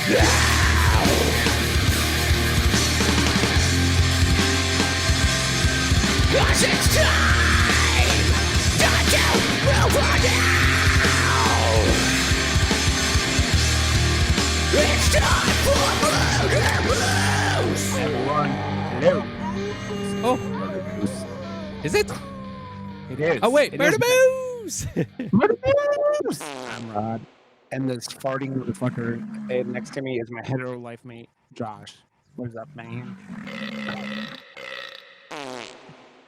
Cause it's time to move on now. It's time for murder blues. Everyone, hello. Oh, is it? It is. Oh wait, It Murder is. Moose! Murder Blues! I'm Rod, and this farting motherfucker next to me is my hetero life mate, Josh. What's up, man?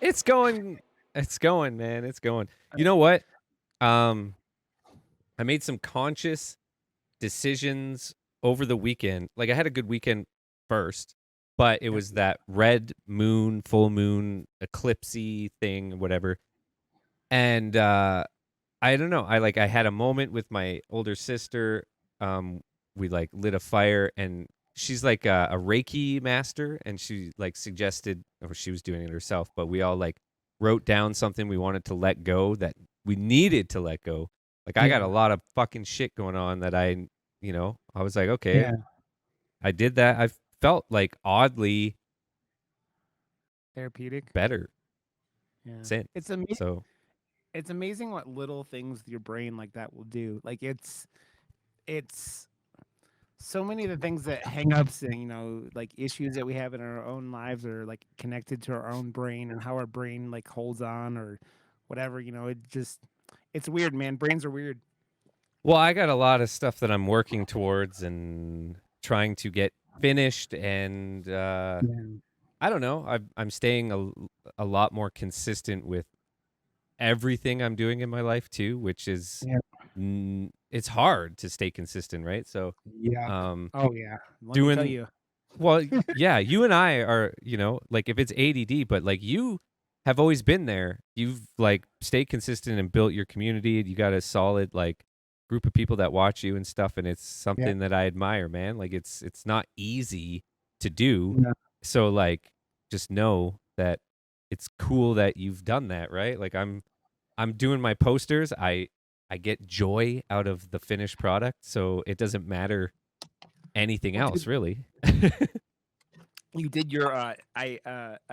It's going, man. It's going. You know what? I made some conscious decisions over the weekend. Like I had a good weekend first, but it was that red moon, full moon, eclipsey thing, whatever. And I don't know. I had a moment with my older sister. We like lit a fire, and she's like a Reiki master, and she like suggested, or she was doing it herself, but we all like wrote down something we wanted to let go that we needed to let go. Like I got a lot of fucking shit going on that I was like, okay, I did that. I felt like oddly Therapeutic. better Yeah. since. So It's amazing what little things your brain like that will do. Like it's so many of the things that hang-ups and like issues that we have in our own lives are like connected to our own brain and how our brain like holds on or whatever. It's weird, man. Brains are weird. well, I got a lot of stuff that I'm working towards and trying to get finished, and I don't know. I'm staying a lot more consistent with everything I'm doing in my life too, which is it's hard to stay consistent, right? So Oh yeah. Let me doing tell you. well, yeah, you and I are, like if it's ADD, but like you have always been there. You've like stayed consistent and built your community. You got a solid like group of people that watch you and stuff, and it's something that I admire, man. Like it's not easy to do. Yeah. So like just know that it's cool that you've done that, right? Like I'm doing my posters. I get joy out of the finished product, so it doesn't matter anything Well, else, dude, really. you did your I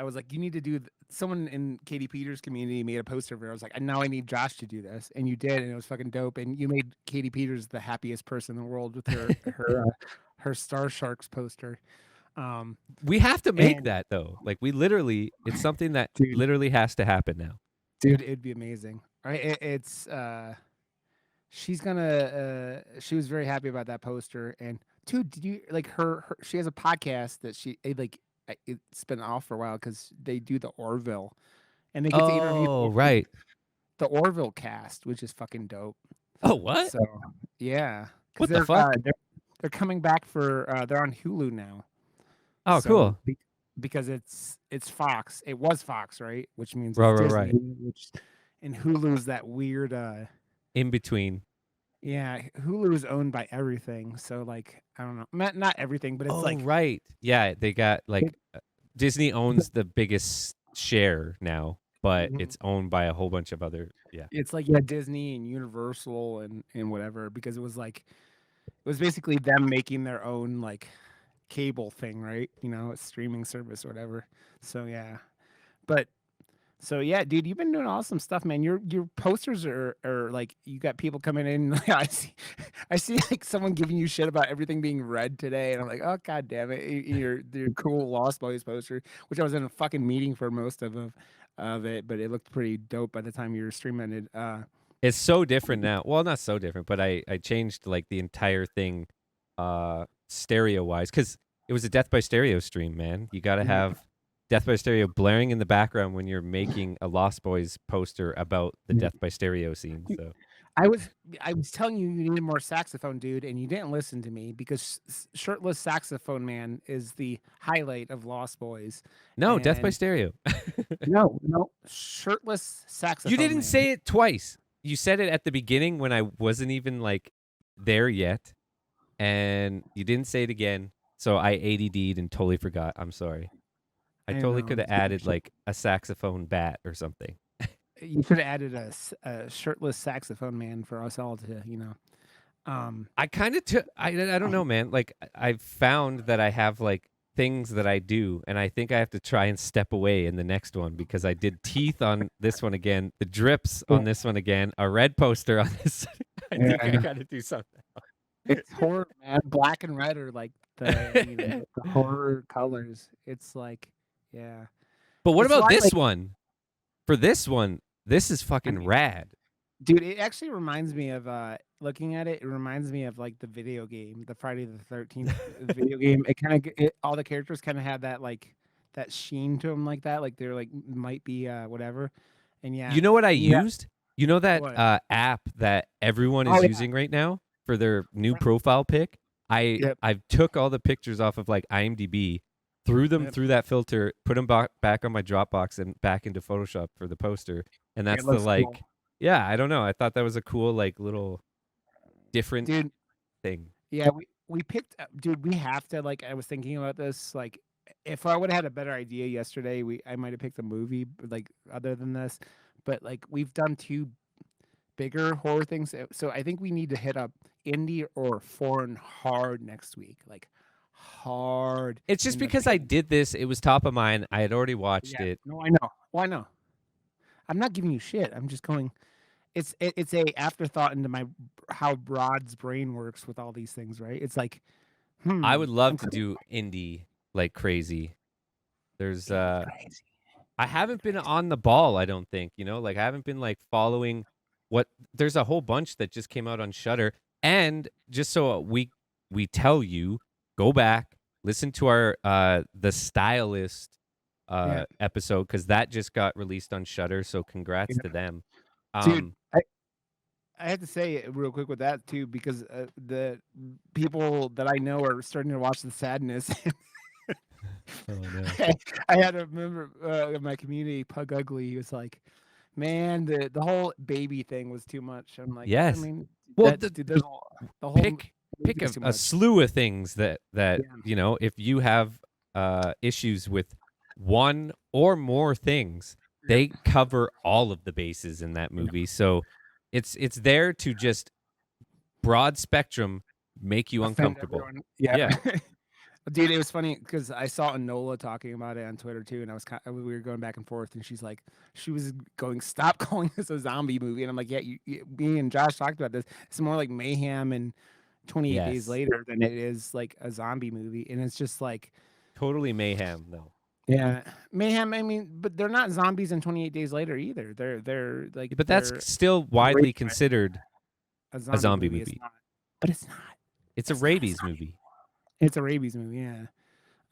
was like, you need to do someone in Katie Peters' community made a poster of it. I was like, now I need Josh to do this, and you did, and it was fucking dope. And you made Katie Peters the happiest person in the world with her Star Sharks poster. We have to make And that though. Like we literally, it's something that dude, literally has to happen now. dude, it'd be amazing. Right? It's she's gonna she was very happy about that poster. And dude, did you like her she has a podcast that it's been off for a while because they do the Orville, and they get to interview Oh, right. the Orville cast, which is fucking dope. Oh, what? So yeah, What the fuck? They're coming back for they're on Hulu now. Oh, So, cool. Because it's Fox. It was Fox, right? Which means Right, it's right, Disney. right. And Hulu's that weird. In between. Yeah, Hulu is owned by everything. So like, I don't know, not everything, but it's like right. Yeah, they got like Disney owns the biggest share now, but it's owned by a whole bunch of other. Yeah. It's like Disney and Universal and whatever, because it was basically them making their own like cable thing, right? A streaming service or whatever. So yeah, but so yeah, dude, you've been doing awesome stuff, man. Your posters are like, you got people coming in. I see like someone giving you shit about everything being red today, and I'm like, oh god damn it, your cool Lost Boys poster, which I was in a fucking meeting for most of it, but it looked pretty dope by the time you were streaming it. It's so different now. Well, not so different, but I changed like the entire thing stereo wise, because it was a Death by Stereo stream, man. You got to have Death by Stereo blaring in the background when you're making a Lost Boys poster about the Death by Stereo scene. So I was telling you needed more saxophone, dude, and you didn't listen to me, because shirtless saxophone man is the highlight of Lost Boys. no, Death by Stereo. No, shirtless saxophone. You didn't man. say it twice. You said it at the beginning when I wasn't even like there yet, and you didn't say it again. So I ADD'd and totally forgot. I'm sorry. I totally could have added like a saxophone bat or something. You could have added a shirtless saxophone man for us all to, I kind of took. I don't know, man. Like I've found that I have like things that I do, and I think I have to try and step away in the next one because I did teeth on this one again, the drips on this one again, a red poster on this. I think I got to do something. It's horror, man. Black and red are like the horror colors. It's like, yeah. But what It's about why, this like, one? For this one, this is I fucking mean, rad. dude, it actually reminds me of looking at it. It reminds me of like the video game, the Friday the 13th video game. It kind of all the characters kind of have that like that sheen to them, like that, like they're like might be whatever. And yeah, You know what I and yeah, used? You know that what? app that everyone Oh is yeah, using right now for their new profile pic? yep, I took all the pictures off of like IMDb, threw them yep. through that filter, put them back on my Dropbox and back into Photoshop for the poster. And It that's the looks like, cool, yeah, I don't know. I thought that was a cool like little different dude. thing. Yeah, we picked, dude. We have to like. I was thinking about this. Like, if I would have had a better idea yesterday, I might have picked a movie like other than this. But like, we've done two bigger horror things, so I think we need to hit up indie or foreign hard next week. Like, hard It's just in the because I paint. did this, it was top of mind. I had already watched Yeah, it. no, I know. Well, I know. I'm not giving you shit. I'm just going. It's a afterthought into my how Broad's brain works with all these things, right? It's like, I would love to okay, do indie like crazy. There's indie crazy. I haven't been on the ball, I don't think, like I haven't been like following what there's a whole bunch that just came out on Shutter. And just so we tell you, go back, listen to our the Stylist Yeah, episode cuz that just got released on Shutter, so congrats yeah. to them. Dude. Um I have to say it real quick with that too, because the people that I know are starting to watch the sadness. oh no. I had a member of my community, Pug Ugly. He was like, "Man, the whole baby thing was too much." I'm like, I Yes. mean, Well, that's dude. There's the whole pick movie's too a much. slew of things that Yeah, if you have issues with one or more things, yeah. they cover all of the bases in that movie. So it's there to just broad spectrum make you Offend uncomfortable. everyone. Yeah. Yeah. Dude, it was funny because I saw Enola talking about it on Twitter too, and we were going back and forth, and she was going, "Stop calling this a zombie movie," and I'm like, "Yeah, me and Josh talked about this. It's more like Mayhem and 28 Days Yes. Later than it is like a zombie movie," and it's just like, Totally mayhem though. yeah, Mayhem. I mean, but they're not zombies in 28 Days Later either. They're like But that's they're still a widely rape- considered a a zombie zombie movie. It's movie. not, but it's not. It's a It's not a rabies zombie. movie. It's a rabies movie.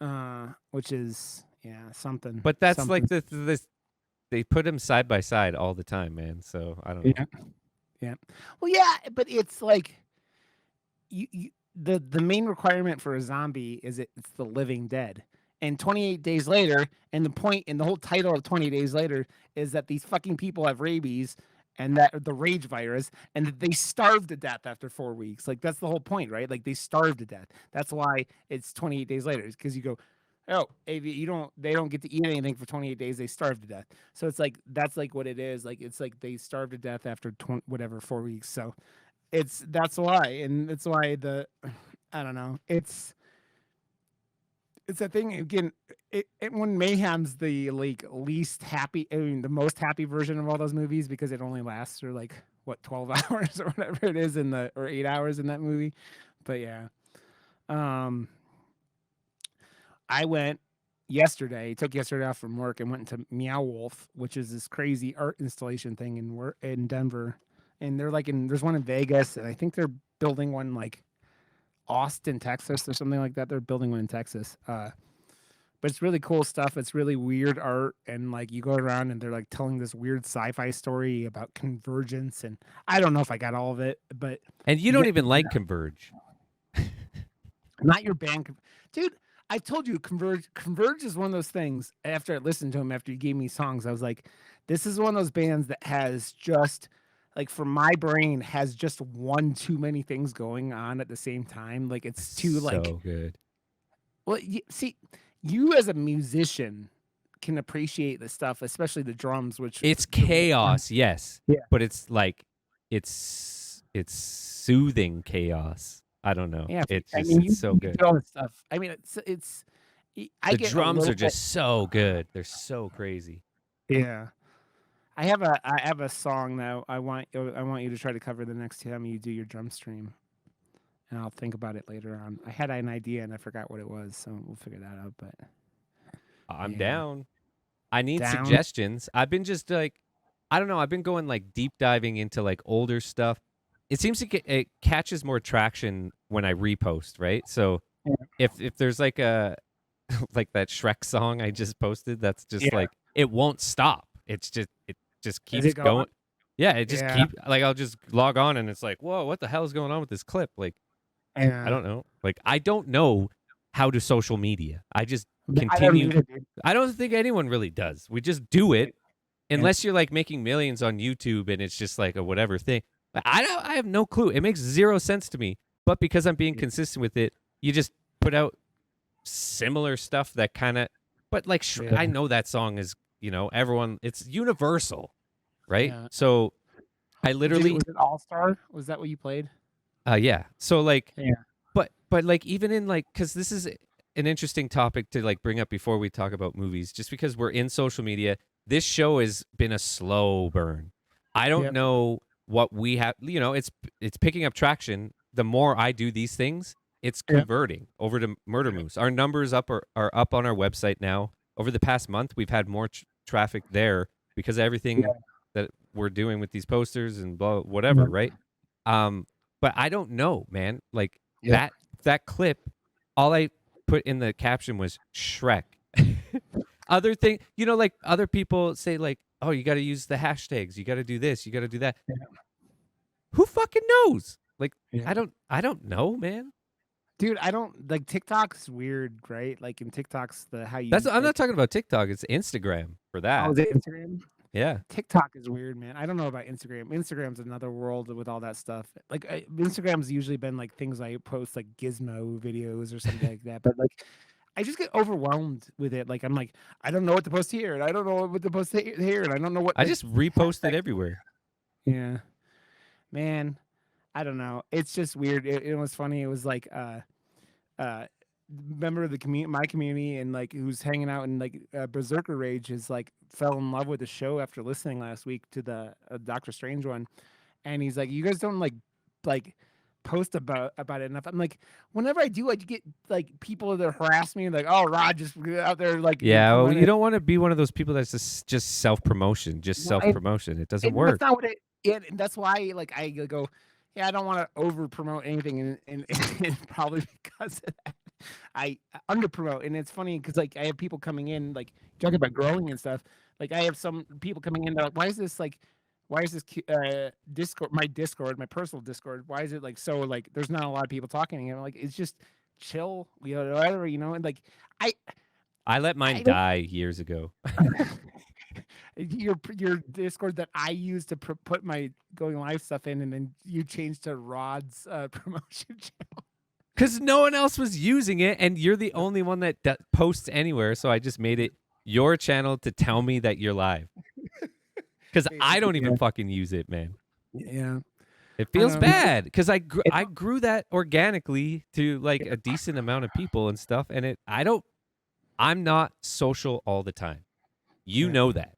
Yeah. Which is something. But that's like Something. this they put them side by side all the time, man. So I don't know. Yeah, yeah. Well, yeah, but it's like the main requirement for a zombie is it's the living dead. And 28 days later, and the point and the whole title of 20 Days Later is that these fucking people have rabies and that the rage virus and that they starve to death after 4 weeks. Like that's the whole point, right? Like they starve to death. That's why it's 28 days later. It's because you go, oh, they don't get to eat anything for 28 days. They starve to death. So it's like that's like what it is. Like it's like they starve to death after 4 weeks. So that's why, and that's why I don't know. It's a thing again. When Mayhem's the like least happy, I mean, the most happy version of all those movies because it only lasts for like what 12 hours or whatever it is or 8 hours in that movie. But yeah, um, I went yesterday. Took yesterday off from work and went to Meow Wolf, which is this crazy art installation thing in Denver. And there's one in Vegas, and I think they're building one like Austin, Texas, or something like that. They're building one in Texas. But it's really cool stuff. It's really weird art, and like you go around and they're like telling this weird sci-fi story about convergence, and I don't know if I got all of it, but And you you don't get even like Converge. not your band, dude. I told you Converge is one of those things. After I listened to him, after he gave me songs, I was like, this is one of those bands that has just like for my brain has just one too many things going on at the same time. Like it's too like So good. well, see, you as a musician can appreciate the stuff, especially the drums, which It's chaos, yes. Yeah. But it's like it's it's soothing chaos. I don't know. Yeah, It's I just mean, it's so you good. do all this stuff. I mean, I The get a drums little are bit. just so good. They're so crazy. Yeah, I have a song that I want you to try to cover the next time you do your drum stream, and I'll think about it later on. I had an idea and I forgot what it was, so we'll figure that out. But I'm yeah, down. I need down. suggestions. I've been just like, I don't know. I've been going like deep diving into like older stuff. It seems to it catches more traction when I repost, right? So Yeah, if there's like a like that Shrek song I just posted, that's just yeah. like it won't stop. It just Is keeps it going? going. Yeah, it just Yeah, keep like I'll just log on and it's like, whoa, what the hell is going on with this clip? Like I yeah. don't know. Like I don't know how to social media. I just I don't continue. need it, dude. I don't think anyone really does. We just do it Yeah, unless you're like making millions on YouTube and it's just like a whatever thing. But I have no clue. It makes zero sense to me. But because I'm being yeah, consistent with it, you just put out similar stuff that kind of. But like yeah. I know that song is everyone. It's universal, right? Yeah. So I literally Was it All Star? Was that what you played? yeah. So like Yeah. but like even in like because this is an interesting topic to like bring up before we talk about movies just because we're in social media, this show has been a slow burn. I don't Yep. know what we have, it's picking up traction. The more I do these things, it's Yep. converting over to Murder Moose. Our numbers are up on our website now. Over the past month we've had more traffic there because of everything Yeah. that we're doing with these posters and blah whatever, Yep. right? But I don't know, man. Like Yep. that clip, all I put in the caption was Shrek. Other thing, like other people say, like, oh, you got to use the hashtags, you got to do this, you got to do that. Yeah. Who fucking knows? Like, Yeah. I don't know, man. Dude, I don't like TikTok's weird, right? Like in TikTok's how you I'm like. not talking about TikTok. It's Instagram for Oh, that. is it Instagram? Yeah, TikTok is weird, man. I don't know about Instagram. Instagram's another world with all that stuff. Like Instagram's usually been like things I post like gizmo videos or something like that. But like I just get overwhelmed with it. Like I'm like, I don't know what to post here, and I don't know what to post here, and I don't know what I like just reposted hashtag. everywhere. Yeah, man. I don't know. It's just weird. It was funny. It was like uh member of the community, my community, and like who's hanging out in like Berserker Rage is like fell in love with the show after listening last week to the Doctor Strange one, and he's like, "You guys don't like post about it enough." I'm like, whenever I do, I get like people that harass me, like, "Oh, Rod, just get out there like Yeah, well, promoting you it." don't want to be one of those people that's just self promotion, just No, self promotion. It doesn't and that's work. not what it. And that's why like I go, yeah, I don't want to over promote anything, and probably because of that. I under promote, and it's funny because like I have people coming in like talking about growing and stuff. Like I have some people coming in, they're like, why is this Discord, my personal Discord, why is it like so like there's not a lot of people talking? And I'm like, it's just chill, whatever, and like I I let mine I don't die years ago. your Discord that I use to put my going live stuff in, and then you change to Rod's promotion channel. Because no one else was using it, and you're the only one that posts anywhere. So I just made it your channel to tell me that you're live. Because I don't Yeah, even fucking use it, man. yeah. It I feels don't know. bad because It's I grew that organically to like a decent amount of people and stuff, and I'm not social all the time. You yeah, know that.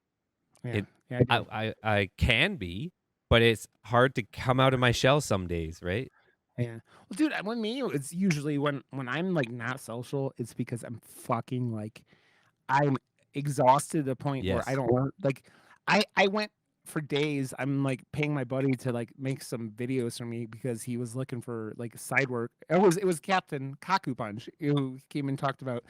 yeah, It yeah. I do. I can be, but it's hard to come out of my shell some days, right? Yeah. Well, dude, when me, it's usually when I'm like not social, it's because I'm fucking like I'm exhausted to the point where I Yes. don't want like I went for days. I'm like paying my buddy to like make some videos for me because he was looking for like side work. It was Captain Kaku Punch who came and talked about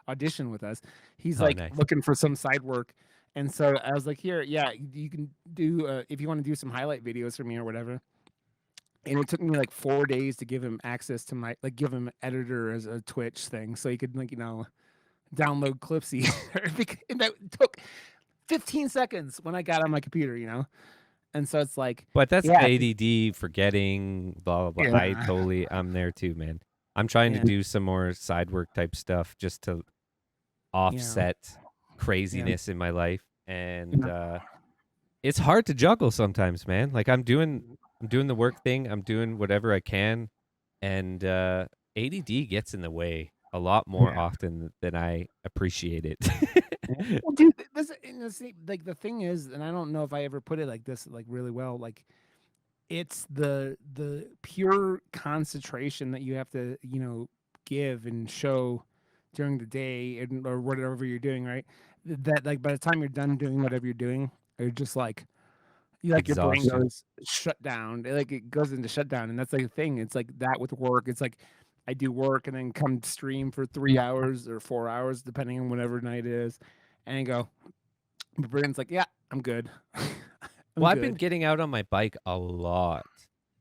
audition with us. He's Oh, like nice. looking for some side work. And so I was like, here, yeah, you can do if you want to do some highlight videos for me or whatever. And it took me like 4 days to give him access to my give him editor as a Twitch thing, so he could download clips. And that took 15 seconds when I got on my computer. And so it's like, But that's yeah, ADD, forgetting, blah blah blah. yeah, I'm there too, man. I'm trying to yeah, do some more side work type stuff just to yeah, offset yeah, craziness in my life, and yeah, it's hard to juggle sometimes, man. Like I'm doing I'm doing the work thing. I'm doing whatever I can, and ADD gets in the way a lot more Yeah. often than I appreciate it. Well, dude, this and like the thing is, and I don't know if I ever put it like this, like really well. Like it's the pure concentration that you have to, give and show during the day and or whatever you're doing, right? That like by the time you're done doing whatever you're doing, you're just like your brain Exhaustion. goes shut down. It goes into shutdown, and that's like the thing. It's like that with work. It's like I do work and then come stream for 3 hours or 4 hours, depending on whatever night it is, and I go. My brain's like, yeah, I'm good. I'm Well, I've been good. getting out on my bike a lot,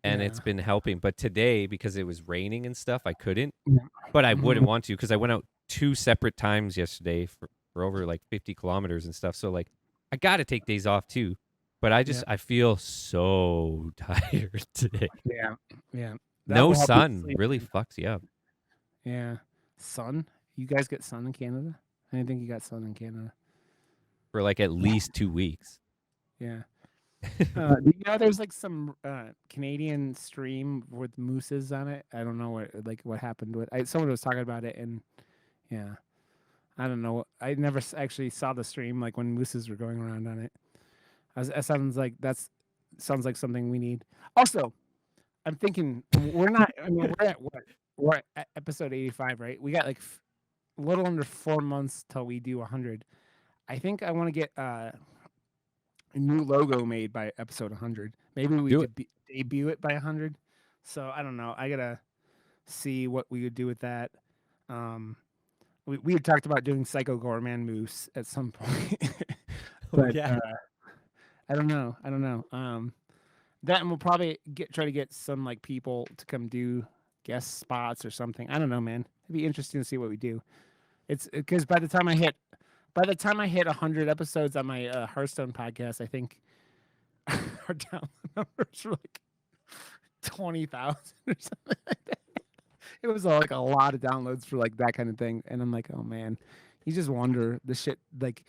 and Yeah. it's been helping. But today, because it was raining and stuff, I couldn't. Yeah. But I Mhm. wouldn't want to because I went out 2 separate times yesterday for over like 50 kilometers and stuff. So like, I got to take days off too. But Yeah. I feel so tired today. Yeah. Yeah. That No will help you sun sleep. really fucks you up Yeah. Sun? You guys get sun in Canada? I didn't think you got sun in Canada. for like at least 2 weeks. Yeah. There's like some Canadian stream with mooses on it. I don't know what happened with. Someone was talking about it, and yeah, I don't know. I never actually saw the stream like when mooses were going around on it. That sounds like something we need. Also, I'm thinking we're not. I mean, we're at what? We're at episode 85, right? We got like a little under 4 months till we do 100. I think I want to get a new logo made by episode 100. Maybe we Do it. could debut it by 100. So I don't know. I gotta see what we would do with that. Um, we had talked about doing Psycho Gorman Moose at some point, Oh but yeah. I don't know. I don't know. That and we'll probably try to get some like people to come do guest spots or something. I don't know, man. It'd be interesting to see what we do. It's because by the time I hit 100 episodes on my Hearthstone podcast, I think our download numbers were like 20,000 or something like that. It was like a lot of downloads for like that kind of thing, and I'm like, oh man, you just wonder the shit like.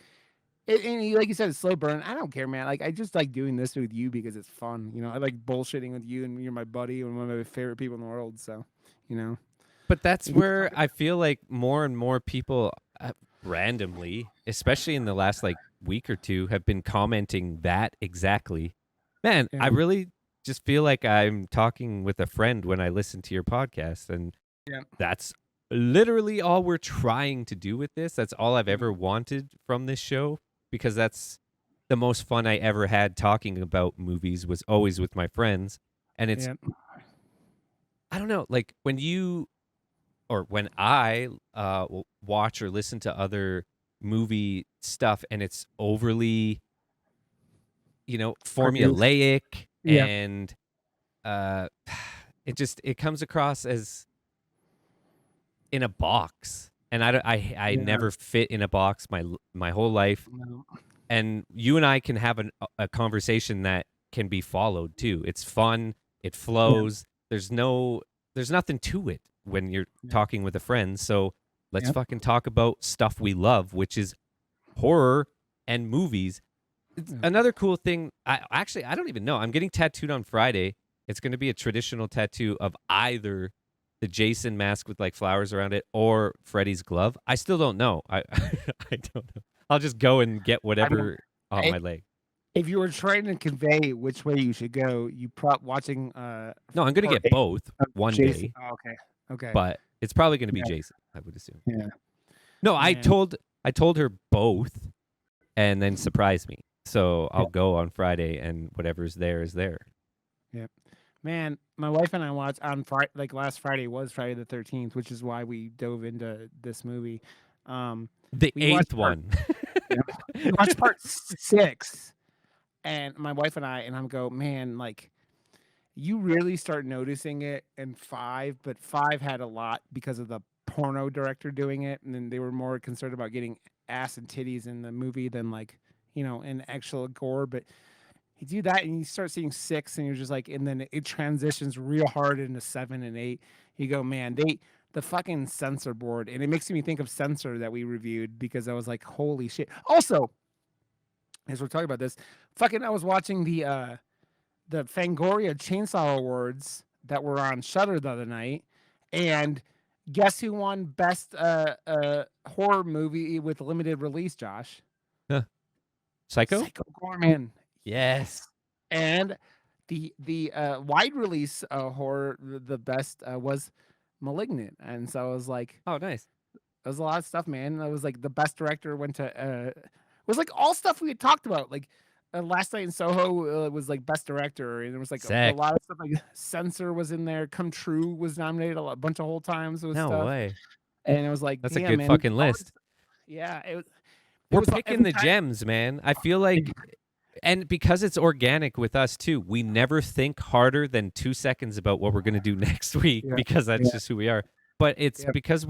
Like you said, it's slow burn. I don't care, man. Like I just like doing this with you because it's fun. I like bullshitting with you, and you're my buddy and one of my favorite people in the world. So, you know, But that's we can where talk I feel like more and more people randomly, especially in the last like week or two, have been commenting that exactly. Man, I yeah, really just feel like I'm talking with a friend when I listen to your podcast. And yeah, that's literally all we're trying to do with this. That's all I've ever wanted from this show because that's the most fun I ever had talking about movies was always with my friends. And it's, yeah, I don't know, like when you or when I watch or listen to other movie stuff and it's overly, produced. formulaic Yeah, and uh, it comes across as in a box. And I yeah. never fit in a box my whole life. No, And you and I can have a conversation that can be followed too. It's fun. It yeah, flows. There's nothing to it when you're yeah, talking with a friend. So let's yeah. fucking talk about stuff we love, which is horror and movies. It's Yeah. another cool thing. I don't even know. I'm getting tattooed on Friday. It's going to be a traditional tattoo of either the Jason mask with like flowers around it or Freddy's glove. I still don't know. I don't know. I'll just go and get I mean, whatever on I, my leg. if you were trying to convey which way you should go, you watching No, I'm going to part get 8 both of one Jason. day, Oh, okay, okay, but it's probably going to be yeah, Jason, I would assume. yeah, No, man, I told her both and then surprise me. So yeah, I'll go on Friday and whatever's there is there. yeah, man. My wife and I watched on Friday, like last Friday was Friday the 13th, which is why we dove into this movie. Um, The we eighth watched part, one. yeah, we watched part 6, and my wife and I'm go, man, like you really start noticing it in 5, but 5 had a lot because of the porno director doing it, and then they were more concerned about getting ass and titties in the movie than like in actual gore. But you do that, and you start seeing 6, and you're just like, and then it transitions real hard into 7 and 8. You go, man, the fucking censor board, and it makes me think of Censor that we reviewed because I was like, holy shit. Also, as we're talking about this, fucking, I was watching the Fangoria Chainsaw Awards that were on Shudder the other night, and guess who won best horror movie with limited release? Josh, Huh. Psycho? Psycho Gorman. Yes. And the wide release horror, the best was Malignant, and so I was like, Oh, nice. there was a lot of stuff, man. It was like the best director went to. It was like all stuff we had talked about, like. Last Night in Soho was like best director, and there was like a Sick. lot of stuff. Like Censor was in there. Come True was nominated a bunch of whole times with No stuff, way. and it was like, That's a damn, good man. fucking all this- list. Yeah, it We're was picking every the time- gems, man. I feel like, and because it's organic with us too, we never think harder than 2 seconds about what we're going to do next week Yeah, because that's yeah. just who we are. But it's Yep. because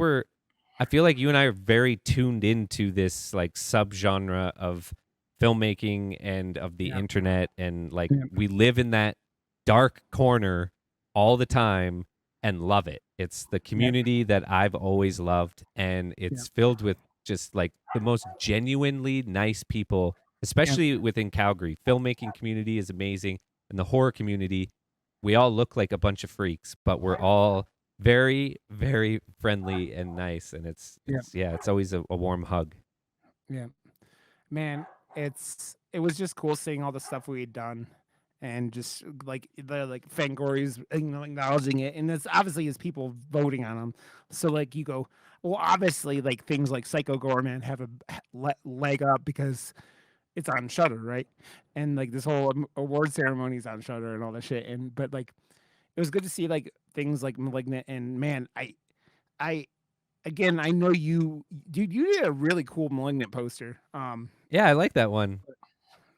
I feel like you and I are very tuned into this like subgenre of filmmaking and of the Yeah. internet. And like Yeah. we live in that dark corner all the time and love it. It's the community that I've always loved. And it's filled with just like the most genuinely nice people, especially within Calgary. Filmmaking community is amazing. And the horror community, we all look like a bunch of freaks, but we're all very, very friendly and nice. And it's always a warm hug. Yeah, man, it was just cool seeing all the stuff we had done, and just like the like Fangori's acknowledging it, and it's obviously is people voting on them. So like you go, well, obviously like things like Psycho Gorman have a leg up because it's on Shutter, right? And like this whole award ceremony is on Shutter and all that shit. And but like it was good to see like things like Malignant, and man, I again, I know dude, you did a really cool Malignant poster. Yeah, I like that one.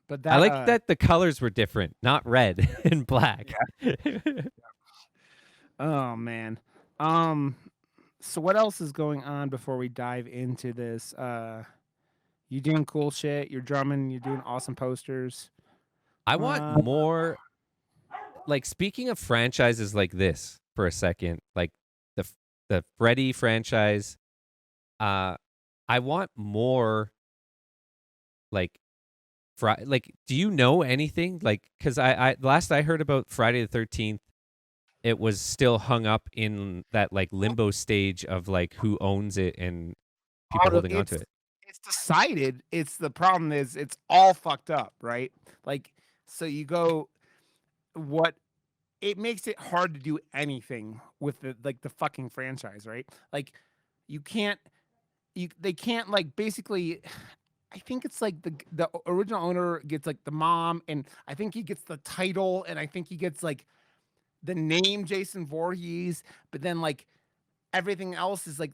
But that I like that the colors were different, not red and black. Oh man. So what else is going on before we dive into this? You doing cool shit, you're drumming, you're doing awesome posters. I want more. Like, speaking of franchises like this for a second, like the Freddy franchise, I want more. Like, do you know anything? Like, because I last I heard about Friday the 13th, it was still hung up in that like limbo stage of like who owns it and people holding onto it. It's decided. It's the problem is it's all fucked up, right? Like, so you go, what? It makes it hard to do anything with the fucking franchise, right? Like, you can't, they can't like basically. I think it's like the original owner gets like the mom, and I think he gets the title, and I think he gets like the name Jason Voorhees, but then like everything else is like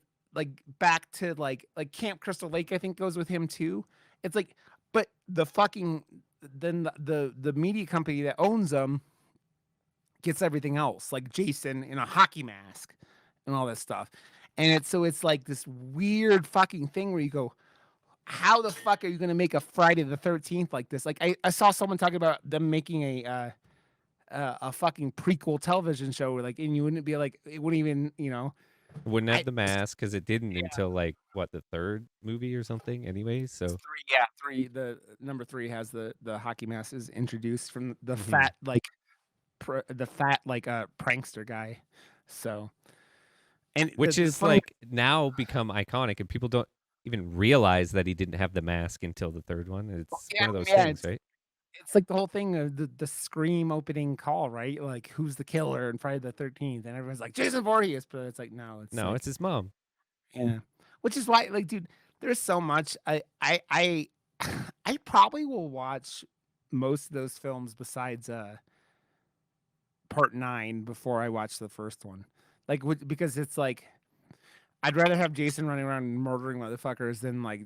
back to like Camp Crystal Lake, I think goes with him too. It's like, but the fucking then the media company that owns them gets everything else, like Jason in a hockey mask and all this stuff. And it's like this weird fucking thing where you go, how the fuck are you gonna make a Friday the 13th like this? Like I saw someone talking about them making a fucking prequel television show where like, and you wouldn't be like, it wouldn't even, Wouldn't have the mask because it didn't until like what, the third movie or something. Anyways, so three. The number 3 has the hockey mask is introduced from the Mhm. fat like prankster guy. So, and which the is funny- like now become iconic, and people don't even realize that he didn't have the mask until the third one. It's one of those things, right? it's like the whole thing of the Scream opening call, right? Like, who's the killer in Friday the 13th, and everyone's like Jason Voorhees, but it's like no, like, It's his mom. Yeah, which is why, like, dude, there's so much. I I probably will watch most of those films besides Part 9 before I watch the first one, like because it's like I'd rather have Jason running around murdering motherfuckers than like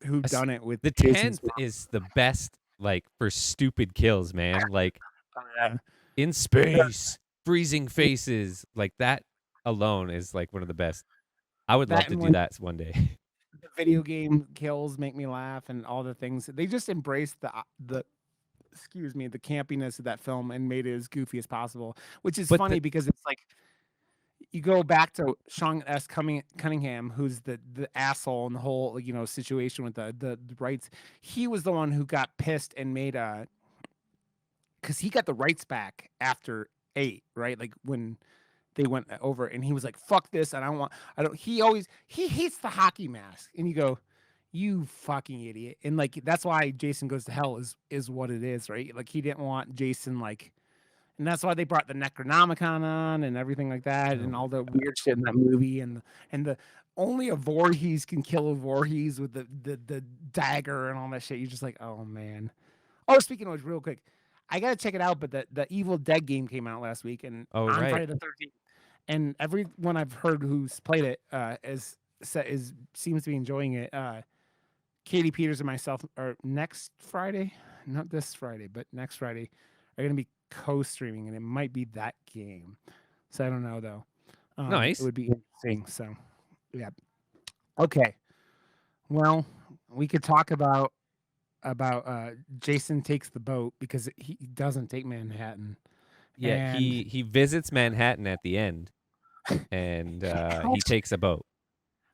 who done it with The Jason's 10th is the best, like, for stupid kills, man. Like, mom. in space, freezing faces, like that alone is like one of the best. I would love That to and do when- that one day. The video game kills make me laugh, and all the things they just embraced the the campiness of that film and made it as goofy as possible, which is But funny because it's like you go back to Sean S. Cunningham, who's the asshole in the whole situation with the rights. He was the one who got pissed and made because he got the rights back after 8, right? Like when they went over, and he was like, "Fuck this," and I don't. He hates the hockey mask, and you go, "You fucking idiot!" And like that's why Jason Goes to Hell is what it is, right? Like he didn't want Jason like. And that's why they brought the Necronomicon on and everything like that, and all the weird shit in that movie, and the only a Voorhees can kill a Voorhees with the dagger and all that shit. You're just like, oh man. Oh, speaking of which, real quick, I gotta check it out. But the Evil Dead game came out last week, and Oh, on right. Friday the 13th, and everyone I've heard who's played it seems to be enjoying it. Katie Peters and myself are next Friday, not this Friday, but next Friday, are gonna be co-streaming, and it might be that game. So I don't know though. Nice. It would be interesting. So yeah. Okay. Well, we could talk about Jason takes the boat, because he doesn't take Manhattan. Yeah, And he visits Manhattan at the end, and he takes a boat.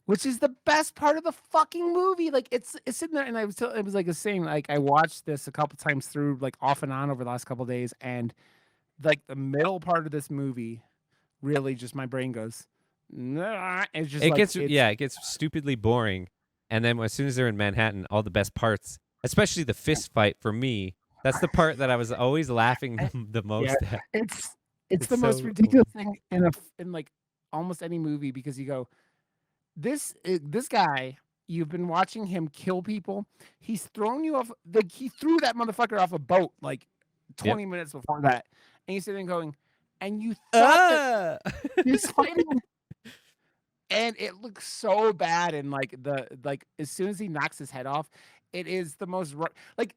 which is the best part of the fucking movie. Like it's sitting there, and it was like a saying, like I watched this a couple times through, like off and on over the last couple of days, and like the middle part of this movie, really just my brain goes, nah. It's just It gets stupidly boring, and then as soon as they're in Manhattan, all the best parts, especially the fist fight for me, that's the part that I was always laughing the most at. It's the most so ridiculous thing in like almost any movie, because you go, this guy, you've been watching him kill people. He's thrown you off. Like he threw that motherfucker off a boat like 20 minutes before that, and you're sitting there going, and you thought that he's fighting, and it looks so bad. And like as soon as he knocks his head off, it is the most like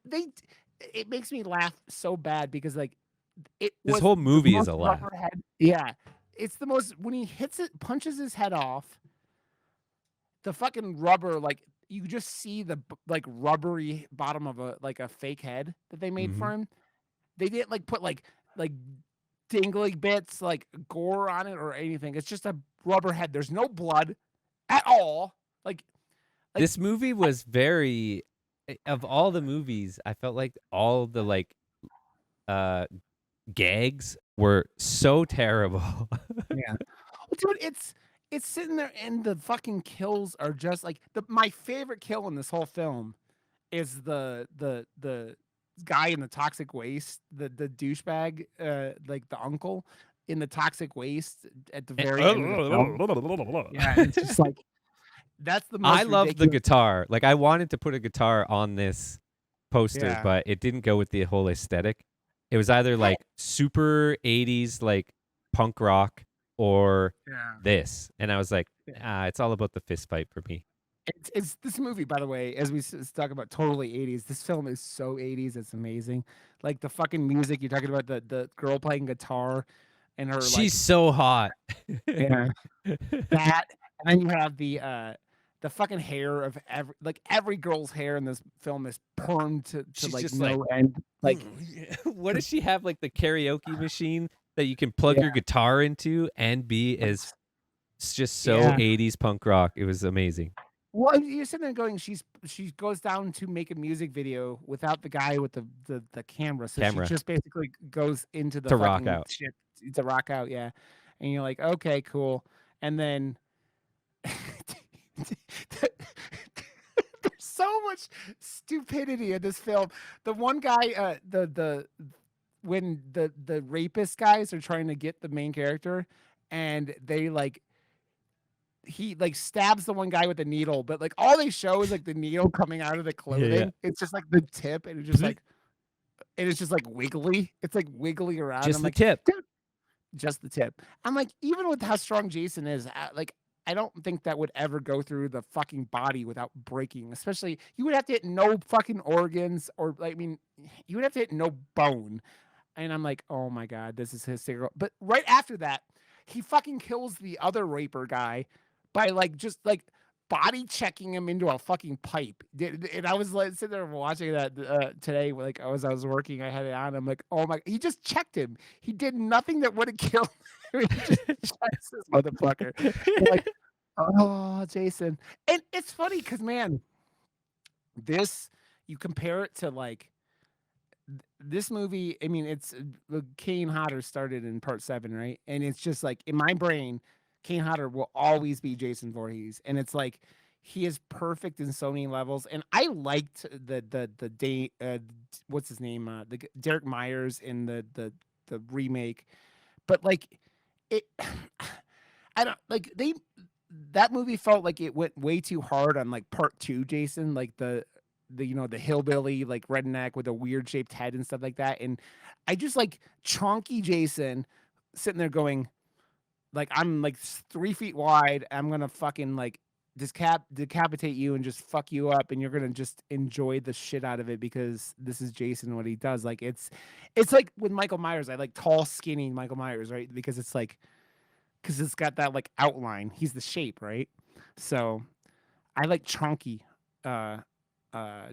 it makes me laugh so bad, because like This whole movie is a laugh. Yeah, it's the most, when he hits it, punches his head off. The fucking rubber, like you just see the like rubbery bottom of a fake head that they made for him. They didn't like put like dingly bits, like gore on it or anything. It's just a rubber head. There's no blood at all. Like this movie was very, of all the movies, I felt like all the like gags were so terrible. Yeah. Dude, it's sitting there, and the fucking kills are just like my favorite kill in this whole film is the guy in the toxic waste, the douchebag, like the uncle in the toxic waste at the very end of the film. Yeah, it's just like that's the most I love the guitar. Like I wanted to put a guitar on this poster, but it didn't go with the whole aesthetic. It was either like super 80s like punk rock or this. And I was like, it's all about the fist fight for me. It's this movie, by the way, as we talk about totally 80s, this film is so 80s, it's amazing. Like the fucking music, you're talking about the girl playing guitar and her she's so hot. Yeah. That, and then you have the fucking hair of every girl's hair in this film is permed to like no end. Like what does she have, like the karaoke machine that you can plug your guitar into and be as just so 80s punk rock? It was amazing. Well, you're sitting there going, she goes down to make a music video without the guy with the camera. So she just basically goes into the rock out. Shit to rock out, yeah. And you're like, okay, cool. And then there's so much stupidity in this film. The one guy, when the rapist guys are trying to get the main character, and they he like stabs the one guy with the needle, but like all they show is like the needle coming out of the clothing. Yeah. It's just like the tip, and it's just like wiggly. It's like wiggly around. Just I'm the like, tip. dude, just the tip. I'm like, even with how strong Jason is, like I don't think that would ever go through the fucking body without breaking. Especially, you would have to hit no fucking organs, or I mean, you would have to hit no bone. And I'm like, oh my god, this is hysterical. But right after that, he fucking kills the other raper guy by just body checking him into a fucking pipe. And I was like sitting there watching that today, like as I was working, I had it on. I'm like, oh my, he just checked him. He did nothing that would have killed him. He just checks this motherfucker. Like, oh, Jason. And it's funny because, man, this, you compare it to like this movie, I mean, it's Kane Hodder started in part 7, right? And it's just like in my brain, Kane Hodder will always be Jason Voorhees, and it's like he is perfect in so many levels. And I liked the day what's his name, Derek Myers in the remake, but like it, I don't like they that movie felt like it went way too hard on like part 2 Jason, like the the hillbilly like redneck with a weird shaped head and stuff like that. And I just like chonky Jason sitting there going like I'm like 3 feet wide. I'm gonna fucking like decapitate you and just fuck you up, and you're gonna just enjoy the shit out of it because this is Jason what he does. Like it's like with Michael Myers. I like tall, skinny Michael Myers, right? Because it's like because it's got that like outline. He's the shape, right? So I like chunky uh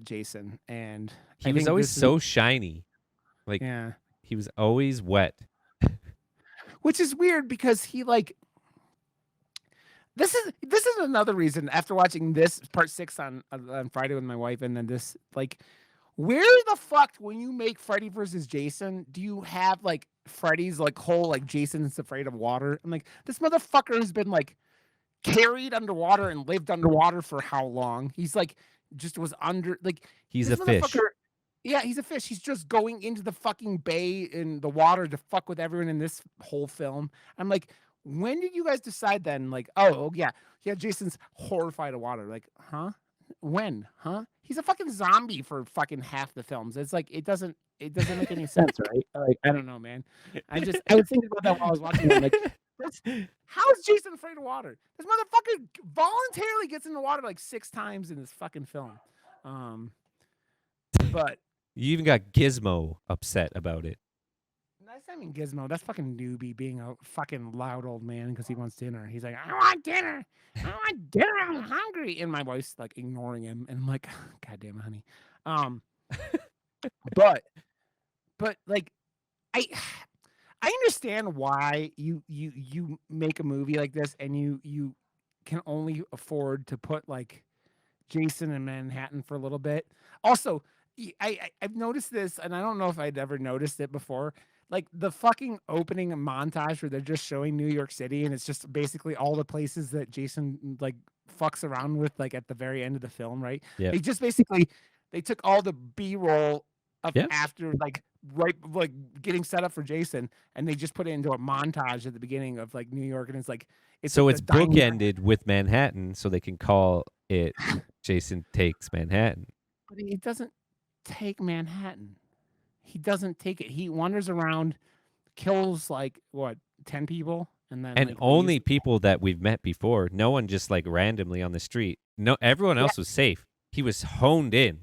Jason, and He I was think always this is so shiny. Like yeah. he was always wet. Which is weird because he like this is another reason after watching this part 6 on Friday with my wife, and then this like where the fuck when you make Freddy versus Jason do you have like Freddy's like whole like Jason's afraid of water? I'm like this motherfucker has been like carried underwater and lived underwater for how long? He's like just was under like He's this a fish. motherfucker. Yeah, he's a fish. He's just going into the fucking bay in the water to fuck with everyone in this whole film. I'm like, when did you guys decide then? Like, oh yeah, yeah, Jason's horrified of water. Like, huh? When? Huh? He's a fucking zombie for fucking half the films. It's like it doesn't make any sense, right? Like, I don't know, man. I was thinking about that while I was watching it. I'm like, that's, how is Jason afraid of water? This motherfucker voluntarily gets in the water like 6 times in this fucking film. But You even got Gizmo upset about it. that's not even Gizmo. That's fucking newbie being a fucking loud old man because he wants dinner. He's like, I want dinner. I want dinner. I'm hungry. And my wife's like ignoring him. And I'm like, God damn it, honey. But like I I understand why you make a movie like this and you can only afford to put like Jason in Manhattan for a little bit. Also, I've noticed this, and I don't know if I'd ever noticed it before. Like the fucking opening montage where they're just showing New York City, and it's just basically all the places that Jason like fucks around with, like at the very end of the film, right? Yeah. They just basically they took all the B-roll of Yeah. after like right like getting set up for Jason, and they just put it into a montage at the beginning of like New York, and it's like So like it's the diner. bookended with Manhattan, so they can call it Jason Takes Manhattan. But he doesn't take Manhattan. He doesn't take it. He wanders around, kills like what 10 people, and then And like only leaves. people that we've met before. No one just like randomly on the street. No, everyone Yeah. else was safe. He was honed in.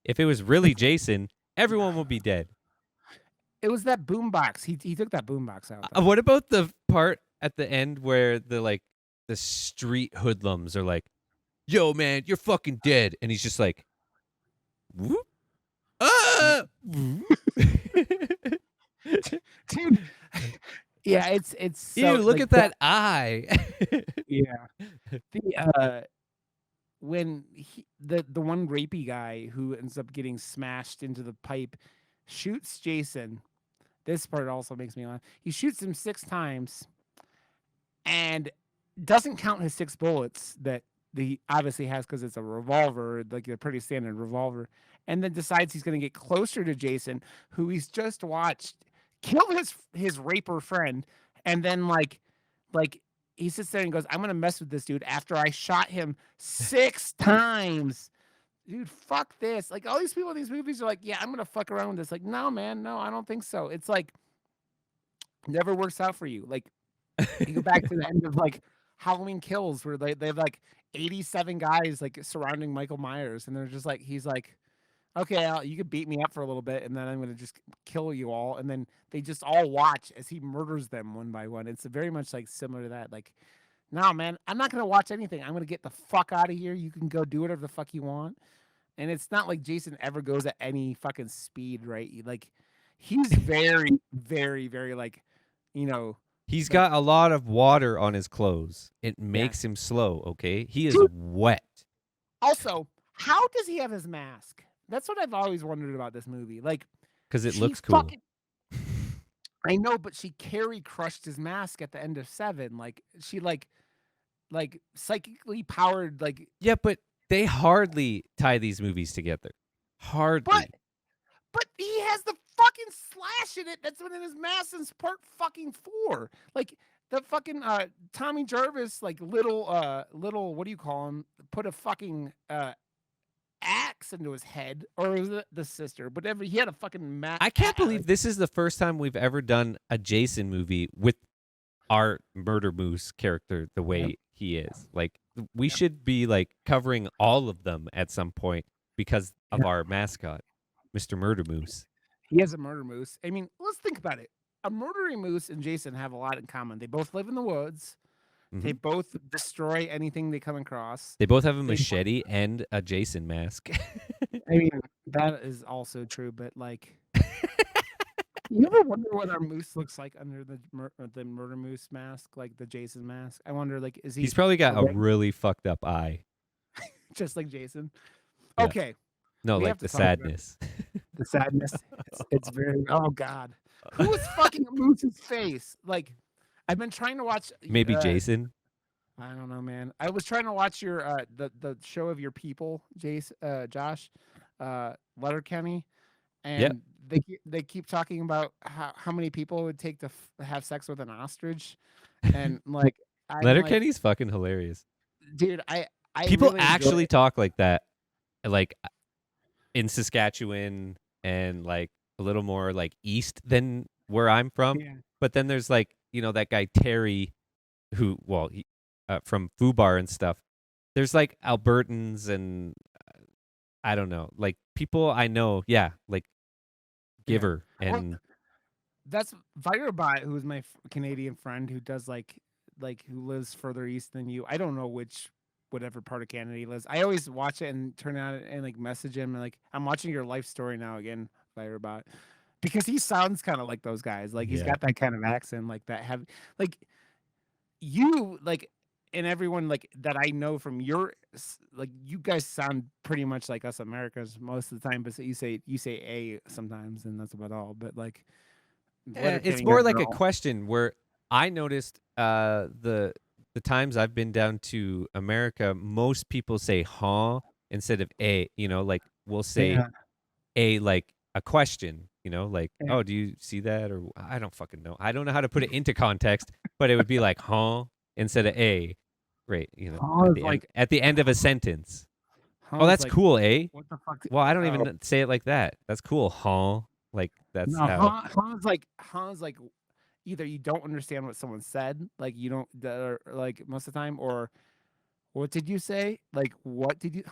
If it was really Jason, everyone would be dead. It was that boombox. He took that boombox out. though. What about the part at the end where the street hoodlums are like, "Yo, man, you're fucking dead," and he's just like, "Whoop, ah!" Dude. Yeah, it's so, Ew, look like, at that eye. Yeah. When the one rapey guy who ends up getting smashed into the pipe shoots Jason. This part also makes me laugh. He shoots him 6 times and doesn't count his 6 bullets that he obviously has because it's a revolver, like a pretty standard revolver, and then decides he's going to get closer to Jason, who he's just watched kill his raper friend, and then like he sits there and goes, "I'm going to mess with this dude after I shot him 6 times." Dude, fuck this. Like all these people in these movies are like, "Yeah, I'm going to fuck around with this." Like, no, man, no, I don't think so. It's like never works out for you. Like you go back to the end of like Halloween Kills where they have like 87 guys like surrounding Michael Myers, and they're just like he's like, okay, you could beat me up for a little bit, and then I'm gonna just kill you all, and then they just all watch as he murders them one by one. It's very much like similar to that. Like, no, man, I'm not gonna watch anything. I'm gonna get the fuck out of here. You can go do whatever the fuck you want. And it's not like Jason ever goes at any fucking speed, right? Like, he's very, very, very like, you know. He's Like- got a lot of water on his clothes. It makes him slow, okay? He is wet. Also, how does he have his mask? That's what I've always wondered about this movie. Like, because it She looks cool. fucking I know, but she Carrie crushed his mask at the end of 7. Like she like psychically powered like Yeah, but they hardly tie these movies together. but Hardly. but he has the fucking slash in it that's been in his mask since part fucking 4. Like the fucking Tommy Jarvis like little what do you call him? Put a fucking axe into his head, or was it the sister? Whatever. He had a fucking I can't believe this is the first time we've ever done a Jason movie with our Murder Moose character the way he is. Like we should be like covering all of them at some point because of our mascot, Mr. Murder Moose. He has a murder moose. I mean, let's think about it. A murdering moose and Jason have a lot in common. They both live in the woods. They Mhm. both destroy anything they come across. They both have a They- machete and a Jason mask. I mean, that is also true, but like, you ever wonder what our moose looks like under the murder moose mask, like the Jason mask? I wonder, like, is he He's probably got a red- really fucked up eye. just like Jason? Yeah. Okay, No, We like have to the talk about sadness. the sadness. It's very. Oh God, who was fucking Moose's face? Like, I've been trying to watch. Maybe Jason. I don't know, man. I was trying to watch your the show of your people, Josh, Letterkenny, and they keep talking about how many people it would take to have sex with an ostrich, and like I'm like, Letterkenny's fucking hilarious. dude, I People really enjoy actually it. talk like that, like in Saskatchewan and like a little more like east than where I'm from. Yeah. But then there's like that guy Terry, who he, from Fubar and stuff. There's like Albertans and I don't know, like people I know. Yeah, like Giver Well, and that's Virebot, who's my Canadian friend who does like who lives further east than you. I don't know whatever part of Canada he lives. I always watch it and turn on it and like message him and like I'm watching your life story now again, Virebot, because he sounds kind of like those guys. Like he's Yeah. got that kind of accent, like that have like you like and everyone like that I know from like you guys sound pretty much like us Americans most of the time, but you say a sometimes and that's about all. But like it's Letterkenny more guys like are a all- question where I noticed the times I've been down to America, most people say huh instead of a. Like we'll say Yeah. a like a question. Like Yeah. oh, do you see that? Or I don't fucking know. I don't know how to put it into context, but it would be like huh instead of a. Right. Huh is like at the end of a sentence. huh Oh, is that's like, cool, eh? what the fuck? Well, I don't Oh, even say it like that. That's cool, huh? Like that's no, how. huh is like either you don't understand what someone said, like you don't like most of the time, or what did you say? Like what did you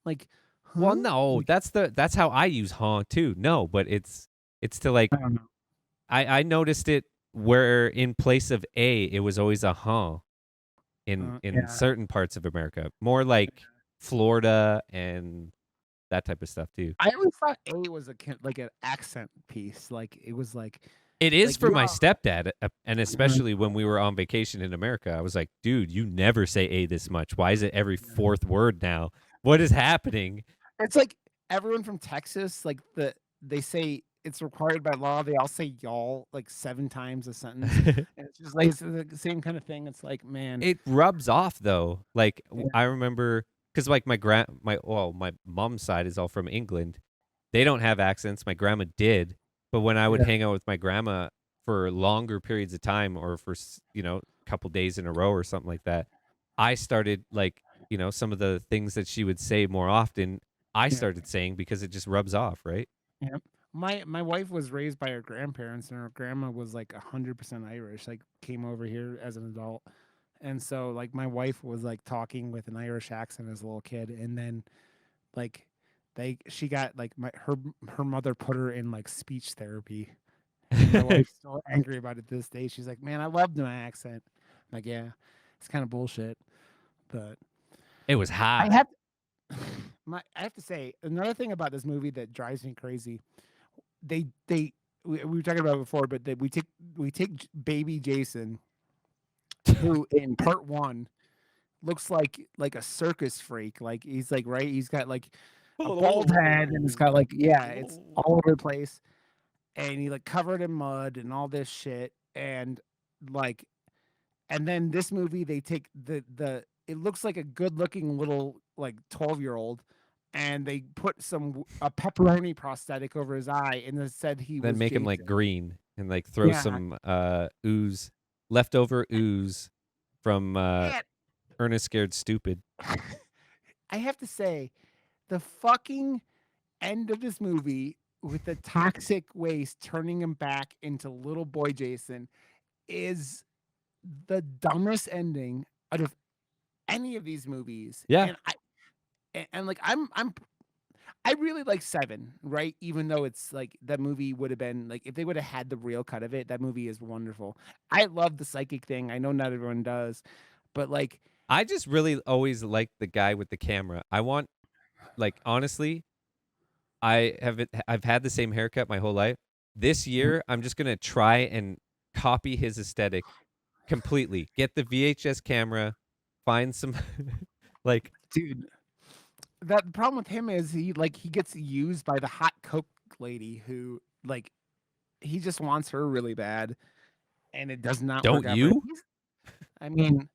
Like huh? Well, no, Like, that's how I use huh too. No, but it's to like I don't know. I noticed it where in place of a it was always a huh in Yeah. certain parts of America, more like Florida and that type of stuff too. I always thought A was like an accent piece. Like it was like It is like, for you my know- stepdad, and especially when we were on vacation in America. I was like, dude, you never say a this much. Why is it every fourth word now? What is happening? it's like everyone from Texas, like they say it's required by law. They all say y'all like 7 times a sentence. And it's just like it's the same kind of thing. It's like, man, It rubs off though. Like Yeah. I remember because like my mom's side is all from England. They don't have accents. My grandma did, but when I would Yeah. hang out with my grandma for longer periods of time, or for a couple days in a row or something like that, I started like some of the things that she would say more often. I Yeah. started saying because it just rubs off, right? my wife was raised by her grandparents, and her grandma was like 100% Irish. Like came over here as an adult, and so like my wife was like talking with an Irish accent as a little kid, and then like she got like her mother put her in like speech therapy. And my wife's still angry about it this day. She's like, "Man, I loved my accent." I'm like, yeah, it's kind of bullshit, but It was hot. I have I have to say another thing about this movie that drives me crazy. We were talking about it before, but we take baby Jason, who in part 1 looks like a circus freak. Like he's got like a bald head and it's got like it's all over the place. and he like covered in mud and all this shit, and like, and then this movie they take the it looks like a good looking little like 12-year-old, and they put a pepperoni prosthetic over his eye, and it said he Then was make him like Jason. green and like throw Yeah, some ooze, leftover ooze from man, Ernest Scared Stupid. I have to say, the fucking end of this movie with the toxic waste turning him back into little boy Jason is the dumbest ending out of any of these movies. Yeah, And like I really like Seven, right? Even though it's like that movie would have been like if they would have had the real cut of it, that movie is wonderful. I love the psychic thing. I know not everyone does, but like I just really always liked the guy with the camera. I want, like, honestly, I've had the same haircut my whole life. This year, I'm just gonna try and copy his aesthetic completely. Get the VHS camera, find some like dude, that the problem with him is he gets used by the hot coke lady who like he just wants her really bad, and it does not work don't out for him. you? I mean,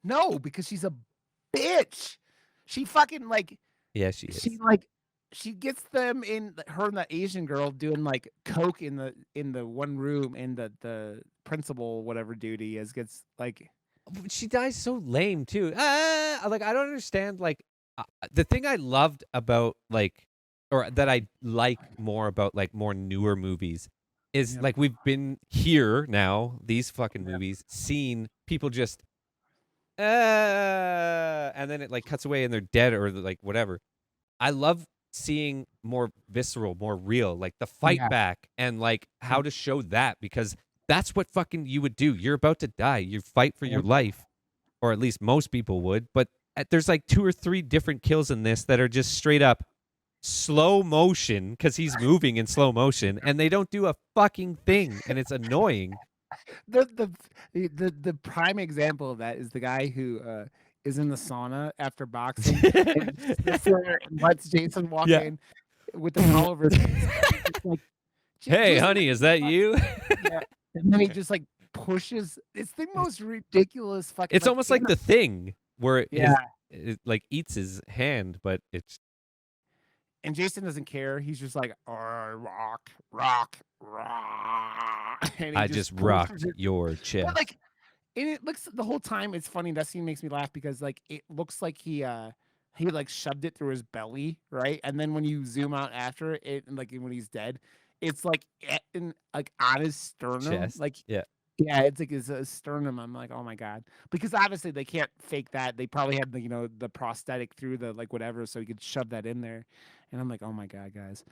no, because she's a bitch. She fucking like Yeah, she she is. like she gets them in her and the Asian girl doing like coke in the one room, and the principal whatever duty is gets like But she dies so lame too. Like I don't understand. Like the thing I loved about like, or that I like more about like more newer movies, is yeah, like we've been here now. These fucking yeah, movies, seen people just and then it like cuts away and they're dead or like whatever. I love seeing more visceral, more real, like the fight yeah, back and like yeah, how to show that because that's what fucking you would do. You're about to die. You fight for yeah. your life, or at least most people would. But there's like 2 or 3 different kills in this that are just straight up slow motion because he's moving in slow motion and they don't do a fucking thing and it's annoying. The prime example of that is the guy who is in the sauna after boxing and just sits there and lets Jason walk Yeah. in with the towel over his face. And he's just like, Hey, Jason, honey, is that you? yeah. And then he just like pushes. It's the most ridiculous fucking It's like almost in like the thing where yeah. it like eats his hand, but it's And Jason doesn't care. He's just like, "Oh, rock, rock, rock," and he I just just pushes rocked it. your But chest. like, and it looks the whole time. It's funny. That scene makes me laugh because like it looks like he like shoved it through his belly, right? And then when you zoom out after it, and like when he's dead, it's like like on his sternum, Chest. like Yeah. yeah, it's like his sternum. I'm like, oh my god, because obviously they can't fake that. They probably had the the prosthetic through the like whatever, so he could shove that in there. And I'm like, oh my god, guys,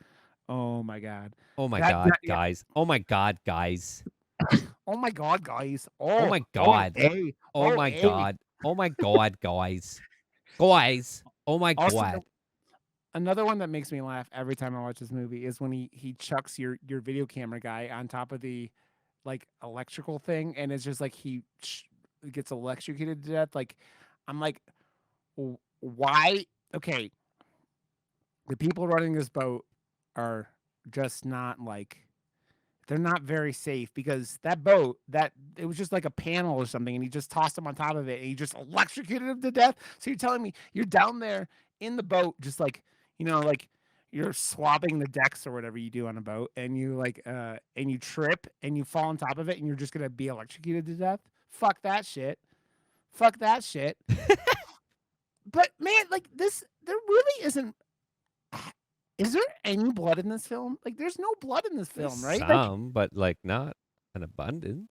oh my god, Oh my that, god, that yeah, guys. Oh my god, guys. oh my god, guys, Oh oh my oh god. a Oh oh my a. god. Oh my god, guys. Guys. Oh my Also, god. another one that makes me laugh every time I watch this movie is when he chucks your video camera guy on top of the like electrical thing, and it's just like gets electrocuted to death. Like, I'm like, why? Okay, the people running this boat are just not like they're not very safe because that boat that it was just like a panel or something, and he just tossed him on top of it and he just electrocuted him to death. So you're telling me you're down there in the boat just like like you're swabbing the decks or whatever you do on a boat, and you like and you trip and you fall on top of it and you're just gonna be electrocuted to death. Fuck that shit. Fuck that shit. But man, like this, there really isn't. Is there any blood in this film? Like, there's no blood in this There's film, right? Like, some, but like not an abundance.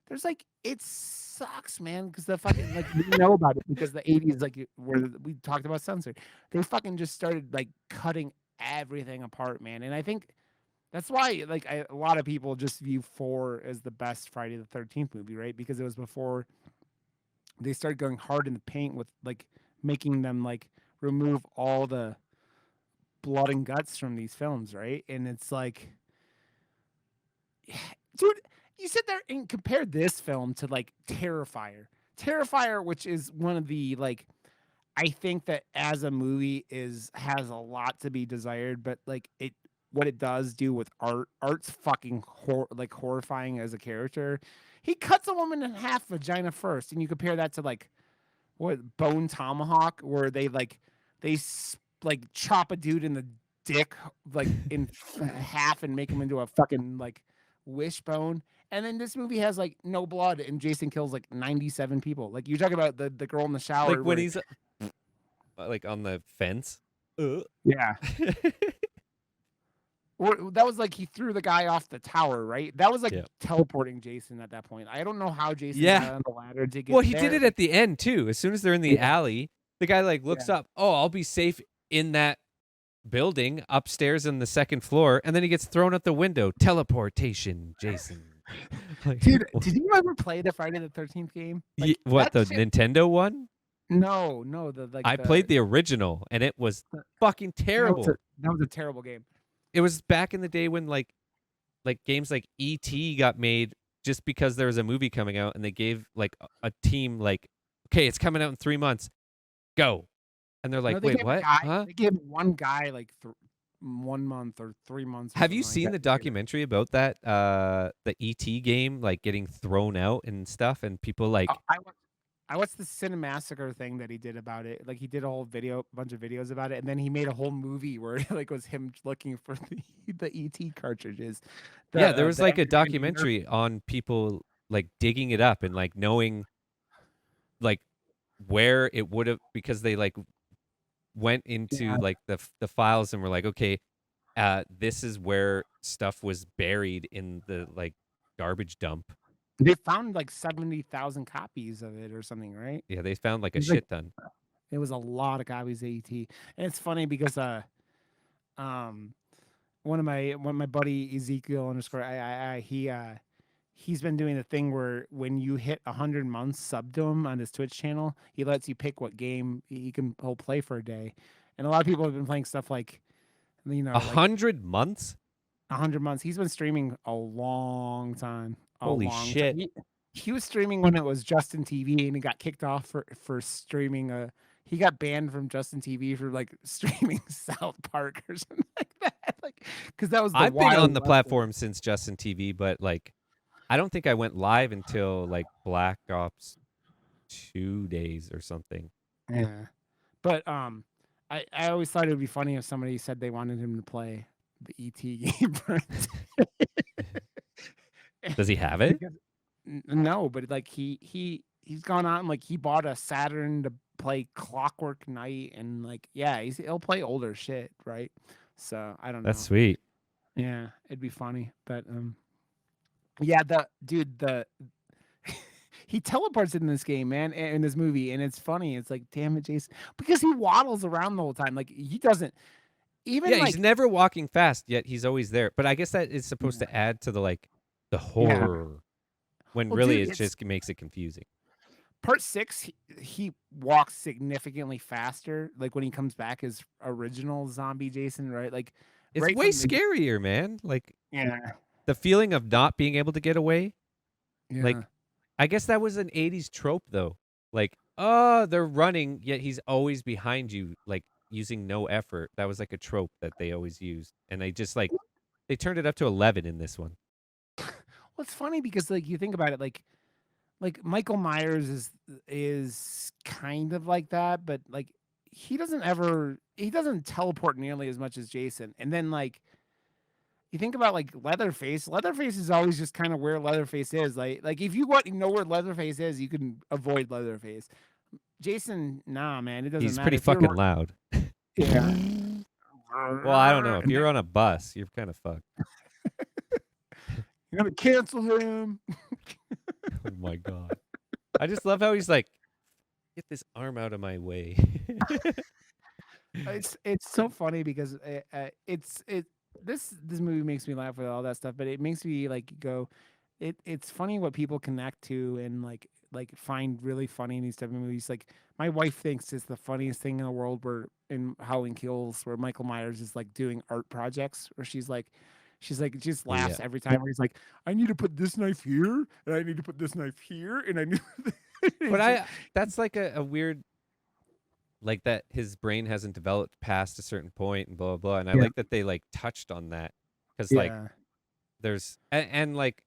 there's like it sucks, man, because the fucking like we know about it because the 80s like where we talked about censored. They fucking just started like cutting everything apart, man. And I think that's why like a lot of people just view 4 as the best Friday the 13th movie, right? Because it was before they started going hard in the paint with like making them like remove all the blood and guts from these films, right? And it's like, dude, you sit there and compare this film to like Terrifier. Terrifier, which is one of the like I think that as a movie is has a lot to be desired, but like it what it does do with art. Art's fucking like horrifying as a character. He cuts a woman in half vagina first, and you compare that to like what Bone Tomahawk, where like chop a dude in the dick like in half and make him into a fucking like wishbone. And then this movie has like no blood, and Jason kills like 97 people. Like you talk about the girl in the shower, Like when where, he's like on the fence. yeah. Or that was like he threw the guy off the tower, right? That was like Yeah. teleporting Jason at that point. I don't know how Jason Yeah. got on the ladder to get Well, he there. did it at the end too. As soon as they're in the Yeah. alley, the guy like looks Yeah. up. Oh, I'll be safe in that building upstairs in the second floor, and then he gets thrown out the window. Teleportation, Jason. Like, Dude, did you ever play the Friday the 13th game? Like, what, the that shit- Nintendo one? No, I played the original, and it was fucking terrible. That was a terrible game. It was back in the day when like games like E.T. got made just because there was a movie coming out, and they gave like a team like, okay, it's coming out in 3 months, go, and they're like, No, they wait, gave a what? guy- Huh? They gave one guy like 1 month or 3 months. or Have you something seen like the that to get it. documentary about that? The E.T. game, like getting thrown out and stuff, and people like, I watched the Cinemassacre thing that he did about it. Like he did a whole bunch of videos about it, and then he made a whole movie where like was him looking for the ET cartridges. yeah, there was like a Andrew documentary on people like digging it up and like knowing like where it would have, because they like went into Yeah. like the files and were like, okay, this is where stuff was buried in the like garbage dump. They found like 70,000 copies of it or something, right? Yeah, they found like a It's like- shit ton. It was a lot of copies of ET, and it's funny because one of my buddy Ezekiel underscore he's been doing the thing where when you hit 100 months sub to him on his Twitch channel, he lets you pick what game he'll play for a day, and a lot of people have been playing stuff like, you know, 100 months. 100 months. He's been streaming a long time. Holy shit. He was streaming when it was Justin TV, and he got kicked off for streaming he got banned from Justin TV for like streaming South Park or something like that. Like, because that was the I've been Wild on the West. platform since Justin TV, but like, I don't think I went live until like Black Ops 2 days or something. Yeah, but I always thought it would be funny if somebody said they wanted him to play the ET game. Does he have it? Because- No, but like he's gone out and like he bought a Saturn to play Clockwork Knight, and like he'll play older shit, right? So I don't know. That's sweet. Yeah, it'd be funny, but yeah, the he teleports in this game, man, in this movie, and it's funny. It's like, damn it, Jason, because he waddles around the whole time. Like he doesn't even Yeah, like he's never walking fast, yet he's always there. But I guess that is supposed to add to the horror, when Well, really dude, it just makes it confusing. Part 6, he walks significantly faster. Like when he comes back as original zombie Jason, right? Like It's right way from the- scarier, man. Like Yeah, the feeling of not being able to get away. yeah. Like, I guess that was an 80s trope, though. Like, oh, they're running, yet he's always behind you, like using no effort. That was like a trope that they always used, and they just like they turned it up to 11 in this one. Well, it's funny because like you think about it, like Michael Myers is kind of like that, but like he doesn't teleport nearly as much as Jason. And then like you think about like Leatherface. Leatherface is always just kind of where Leatherface is. Like if you want to know where Leatherface is, you can avoid Leatherface. Jason, nah, man, it doesn't He's matter. pretty If you're- fucking loud. Yeah. Well, I don't know. If you're on a bus, you're kind of fucked. You're gonna cancel him. Oh my god. I just love how he's like, get this arm out of my way. It's so funny because this movie makes me laugh with all that stuff, but it makes me like go. It's funny what people connect to and like find really funny in these type of movies. Like my wife thinks it's the funniest thing in the world where in Halloween Kills where Michael Myers is like doing art projects where she just laughs every time where he's like, I need to put this knife here and I need to put this knife here and I need But that's like a weird like that his brain hasn't developed past a certain point and blah blah blah. And I Yeah. like that they like touched on that because like Yeah. there's and like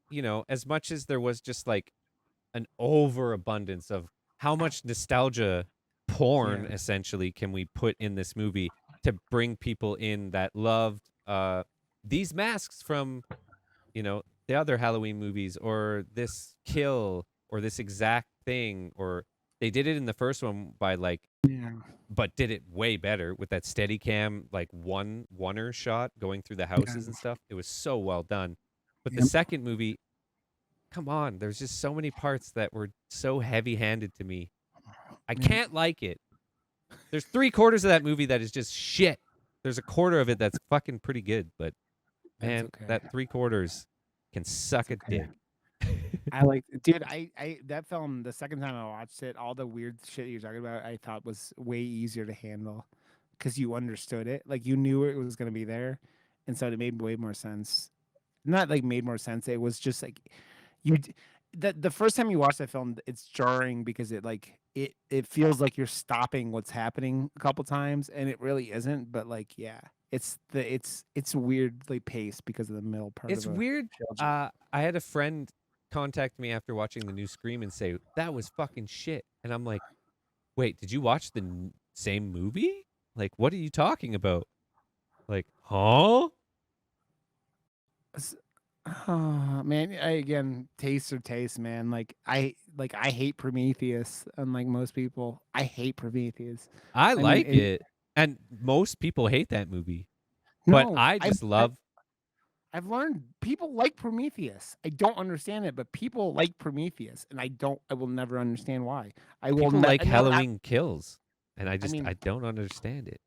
as much as there was just like an overabundance of how much nostalgia porn Yeah. essentially can we put in this movie to bring people in that loved these masks from the other Halloween movies, or this kill, or this exact thing, or they did it in the first one by like, Yeah. but did it way better with that steady cam, like oneer shot going through the houses and stuff. It was so well done. But the Yep. second movie, come on, there's just so many parts that were so heavy handed to me. I Yeah. can't like it. There's 3/4 of that movie that is just shit. There's a quarter of it that's fucking pretty good, but That's man, okay. that 3/4 can suck a okay. dick. I like, dude. That film. The second time I watched it, all the weird shit you're talking about, I thought was way easier to handle, because you understood it. Like you knew it was gonna be there, and so it made way more sense. Not like made more sense. It was just like the first time you watch that film, it's jarring because it feels like you're stopping what's happening a couple times, and it really isn't. But like, yeah, it's weirdly paced because of the middle part It's of a weird. trilogy. I had a friend contact me after watching the new Scream and say that was fucking shit, and I'm like, wait, did you watch the same movie? Like, what are you talking about? Like, huh? Oh, man, again, taste or taste, man. I hate Prometheus, unlike most people. I hate Prometheus. I I mean, like it, and most people hate that movie, but no, I just love. I've learned people like Prometheus. I don't understand it, but people like Prometheus, and I will never understand why. I will People like never. Halloween Kills, and I mean, I don't understand it.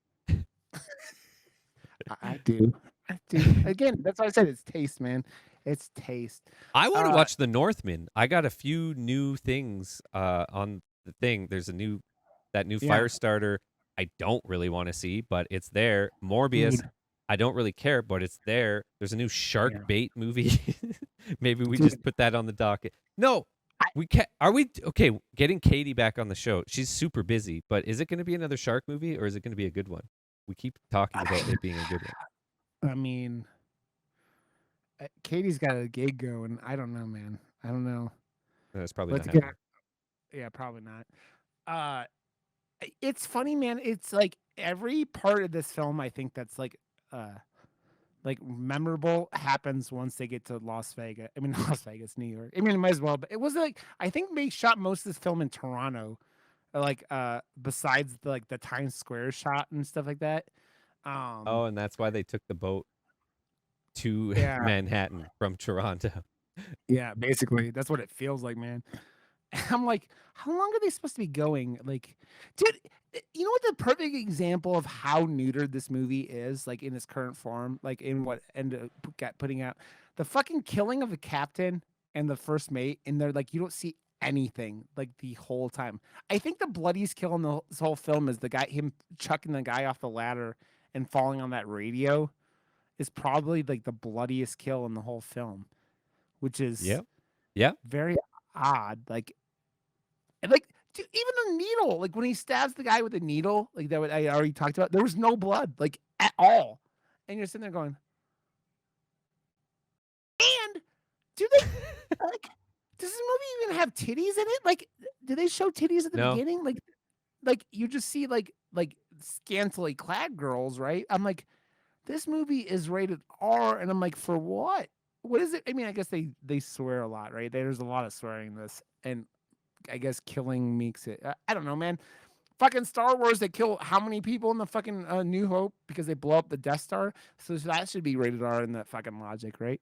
I do. I do. Again, that's why I said it's taste, man. It's taste. I want to Uh, watch The Northman. I got a few new things on the thing. There's that new yeah, Firestarter I don't really want to see, but it's there. Morbius, dude. I don't really care, but it's there. There's a new Shark Yeah, Bait movie. Maybe we dude. just put that on the docket. No, I, we can't. Are we okay? Getting Katie back on the show. She's super busy, but is it going to be another shark movie, or is it going to be a good one? We keep talking about it being a good one. I mean, Katie's got a gig going. I don't know, man. I don't know. That's probably Let's not get. happening. Yeah, probably not. Uh, it's funny, man. It's like every part of this film, I think that's memorable happens once they get to Las Vegas. I mean, Las Vegas, New York. I mean, it might as well. But it was like I think they shot most of this film in Toronto, besides the Times Square shot and stuff like that. Oh, and that's why they took the boat to Yeah, Manhattan from Toronto. yeah. Basically, that's what it feels like, man. I'm like, how long are they supposed to be going? Like, dude, you know what the perfect example of how neutered this movie is, like in its current form, like in what ended up putting out the fucking killing of the captain and the first mate, and they're like, you don't see anything like the whole time. I think the bloodiest kill in this whole film is him chucking the guy off the ladder and falling on that radio is probably like the bloodiest kill in the whole film, which is Yep. Yep. very odd. And dude, even a needle, like when he stabs the guy with a needle, like that what I already talked about, there was no blood, like at all. And you're sitting there going, and do they like does this movie even have titties in it? Like, do they show titties at the No. beginning? Like you just see like scantily clad girls, right? I'm like, this movie is rated R, and I'm like, for what? What is it? I mean, I guess they swear a lot, right? There's a lot of swearing in this, and I guess killing makes it. I don't know, man. Fucking Star Wars, they kill how many people in the fucking New Hope because they blow up the Death Star? So that should be rated R in that fucking logic, right?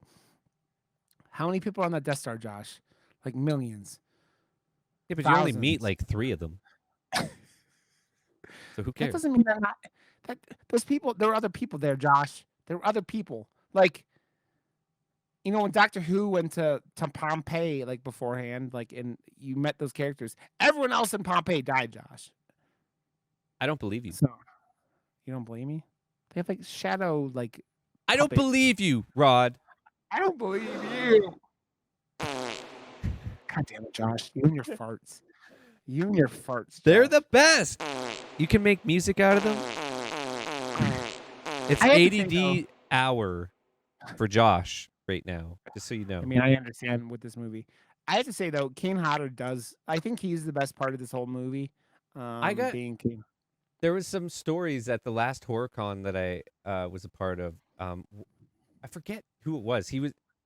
How many people are on that Death Star, Josh? Like millions, Yeah, but you only meet thousands. like 3 of them. So who That cares? doesn't mean they're not. That those people, there are other people there, Josh. There are other people. Like, when Doctor Who went to Pompeii, like beforehand, like, and you met those characters, everyone else in Pompeii died, Josh. I don't believe you. So you don't believe me? They have like shadow like I don't puppets. believe you, Rod. I don't believe you. God damn it, Josh. You and your farts. You and your farts. They're Josh. the best. You can make music out of them. It's I have to say, though, ADD hour for Josh right now, just so you I know. mean, I understand with this movie. I have to say though, Kane Hodder does. I think he's the best part of this whole movie. I got Being Kane. there was some stories at the last HorrorCon that I was a part of. I forget who it was.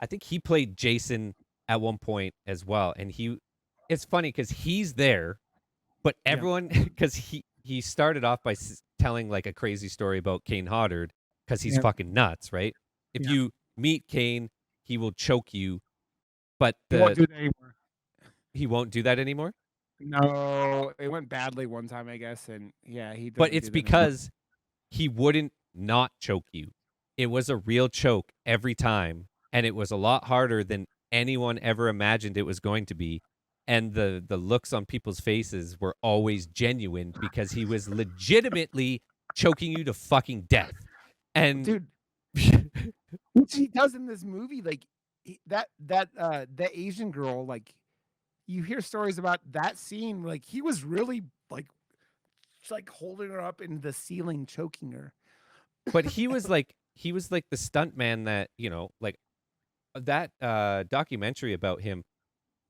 I think he played Jason at one point as well, and it's funny because he's there, but Yeah. everyone because he started off by telling like a crazy story about Kane Hodder because he's Yeah. fucking nuts, right? If Yeah. you meet Kane, he will choke you, but He won't do that anymore. he won't do that anymore. No, it went badly one time, I guess, and yeah, he But doesn't it's do that anymore. because he wouldn't not choke you. It was a real choke every time, and it was a lot harder than anyone ever imagined it was going to be. And the looks on people's faces were always genuine because he was legitimately choking you to fucking death. And Dude, which he does in this movie, like the Asian girl, like you hear stories about that scene, like he was really like holding her up in the ceiling, choking her. but he was like the stunt man that, like that documentary about him,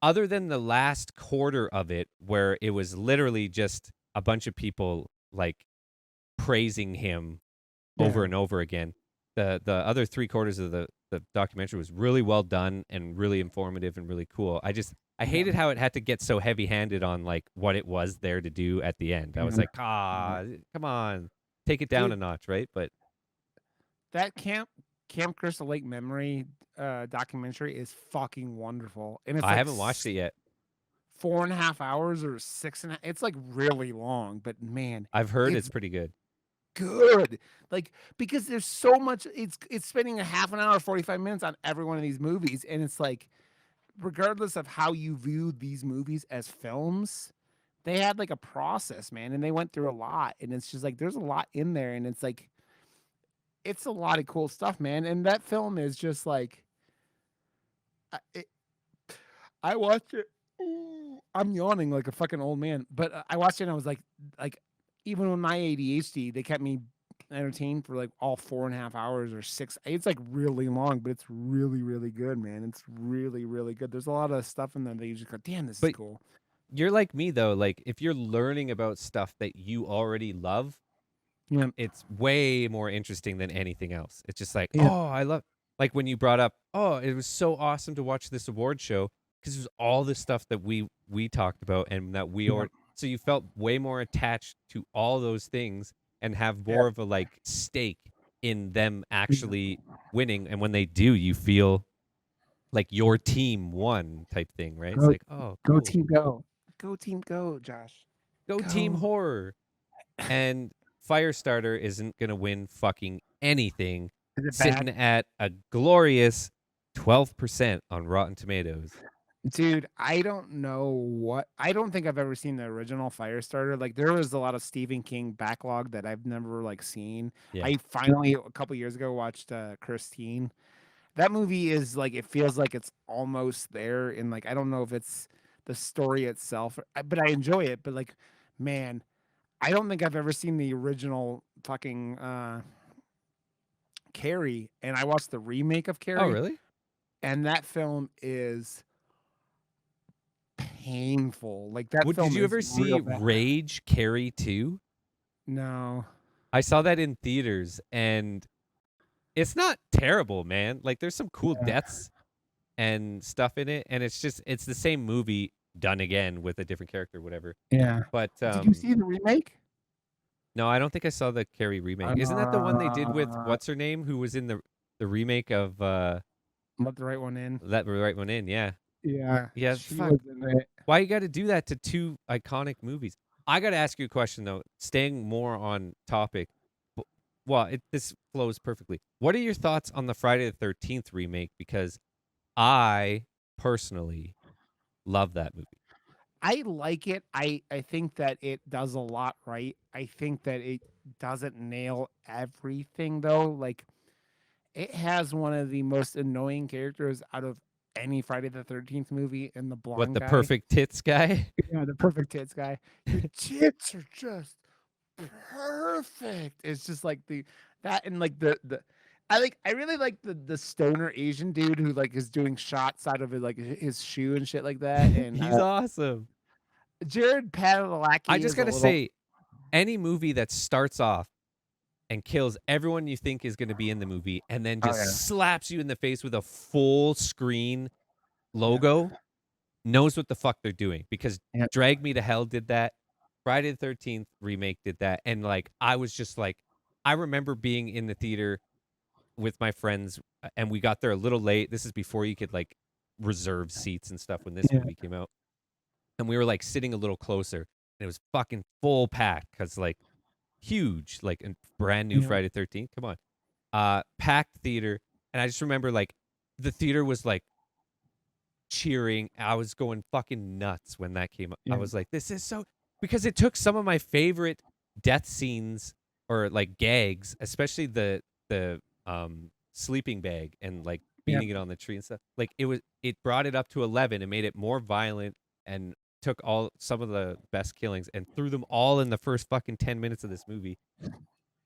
other than the last quarter of it where it was literally just a bunch of people like praising him over Yeah. and over again. The other three quarters of the documentary was really well done and really informative and really cool. I Yeah. hated how it had to get so heavy handed on like what it was there to do at the end. I was like, come on, take it down a Dude, notch, right? But that Camp Crystal Lake Memory documentary is fucking wonderful, and it's I like haven't watched it yet. 4.5 hours or 6.5. It's like really long, but man, I've heard it's it's pretty good. good. Like because there's so much. It's spending a half an hour, 45 minutes on every one of these movies, and it's like regardless of how you view these movies as films, they had like a process, man, and they went through a lot, and it's just like there's a lot in there, and it's like it's a lot of cool stuff, man. And that film is just like it, I watched it. Ooh, I'm yawning like a fucking old man, but I watched it and I was like, even with my ADHD, they kept me entertained for like all 4.5 hours or 6. It's like really long, but it's really, really good, man. It's really, really good. There's a lot of stuff in there that you just go, damn, this is But cool. you're like me though, like if you're learning about stuff that you already love, Yeah, it's way more interesting than anything else. It's just like, yeah, oh, I love like when you brought up, oh, it was so awesome to watch this award show because it was all the stuff that we talked about and that we yeah, already so you felt way more attached to all those things and have yeah. more of a like stake in them Yeah. actually winning. And when they do, you feel like your team won type thing, right? It's Go, like, oh, go cool. team, go team, go, Josh, Go team go. horror. And Firestarter isn't going to win fucking anything, Is it sitting bad? at a glorious 12% on Rotten Tomatoes. Dude, I don't know what I don't think I've ever seen the original Firestarter. Like there was a lot of Stephen King backlog that I've never like seen. Yeah. I finally a couple years ago watched Christine. That movie is like it feels like it's almost there and like I don't know if it's the story itself, but I enjoy it, but like man, I don't think I've ever seen the original fucking Carrie and I watched the remake of Oh, Carrie really? and that film is painful. Like that Did film you is ever real see bad. Rage Carrie 2? No. I saw that in theaters and it's not terrible, man. Like there's some cool Yeah. deaths and stuff in it and it's the same movie done again with a different character whatever. Yeah. But Did you see the remake? no, I don't think I saw the Carrie remake. Isn't that the one they did with Uh, what's her name who was in the remake of Let the right one in. Let the Right One In? Yeah. Yeah, Yeah, she fuck. was in it. Why you got to do that to two iconic movies? I got to ask you a question though, staying more on topic. Well, this flows perfectly. What are your thoughts on the Friday the 13th remake because I personally love that movie. I like it. I think that it does a lot right. I think that it doesn't nail everything though. Like it has one of the most annoying characters out of any Friday the 13th movie, and the What, blonde the guy. perfect tits guy? Yeah, the perfect tits guy. Your tits are just perfect. It's just like that and like the I really like the stoner Asian dude who like is doing shots out of it like his shoe and shit like that. And He's awesome. Jared I Padalecki just is a gotta little say, any movie that starts off and kills everyone you think is going to be in the movie, and then just yeah. slaps you in the face with a full screen Yeah. logo, knows what the fuck they're doing. Because Yeah. Drag Me to Hell did that. Friday the 13th remake did that. And like, I was just like, I remember being in the theater with my friends, and we got there a little late. This is before you could like reserve seats and stuff when this Yeah. movie came out. And we were like sitting a little closer, and it was fucking full packed because like huge, like a brand new Yeah. Friday 13th. Come on. Packed theater. And I just remember like the theater was like cheering. I was going fucking nuts when that came up. I Yeah. was like, this is so, because it took some of my favorite death scenes or like gags, especially the sleeping bag and like Yeah. beating it on the tree and stuff. Like it brought it up to 11 and made it more violent, and took all some of the best killings and threw them all in the first fucking 10 minutes of this movie.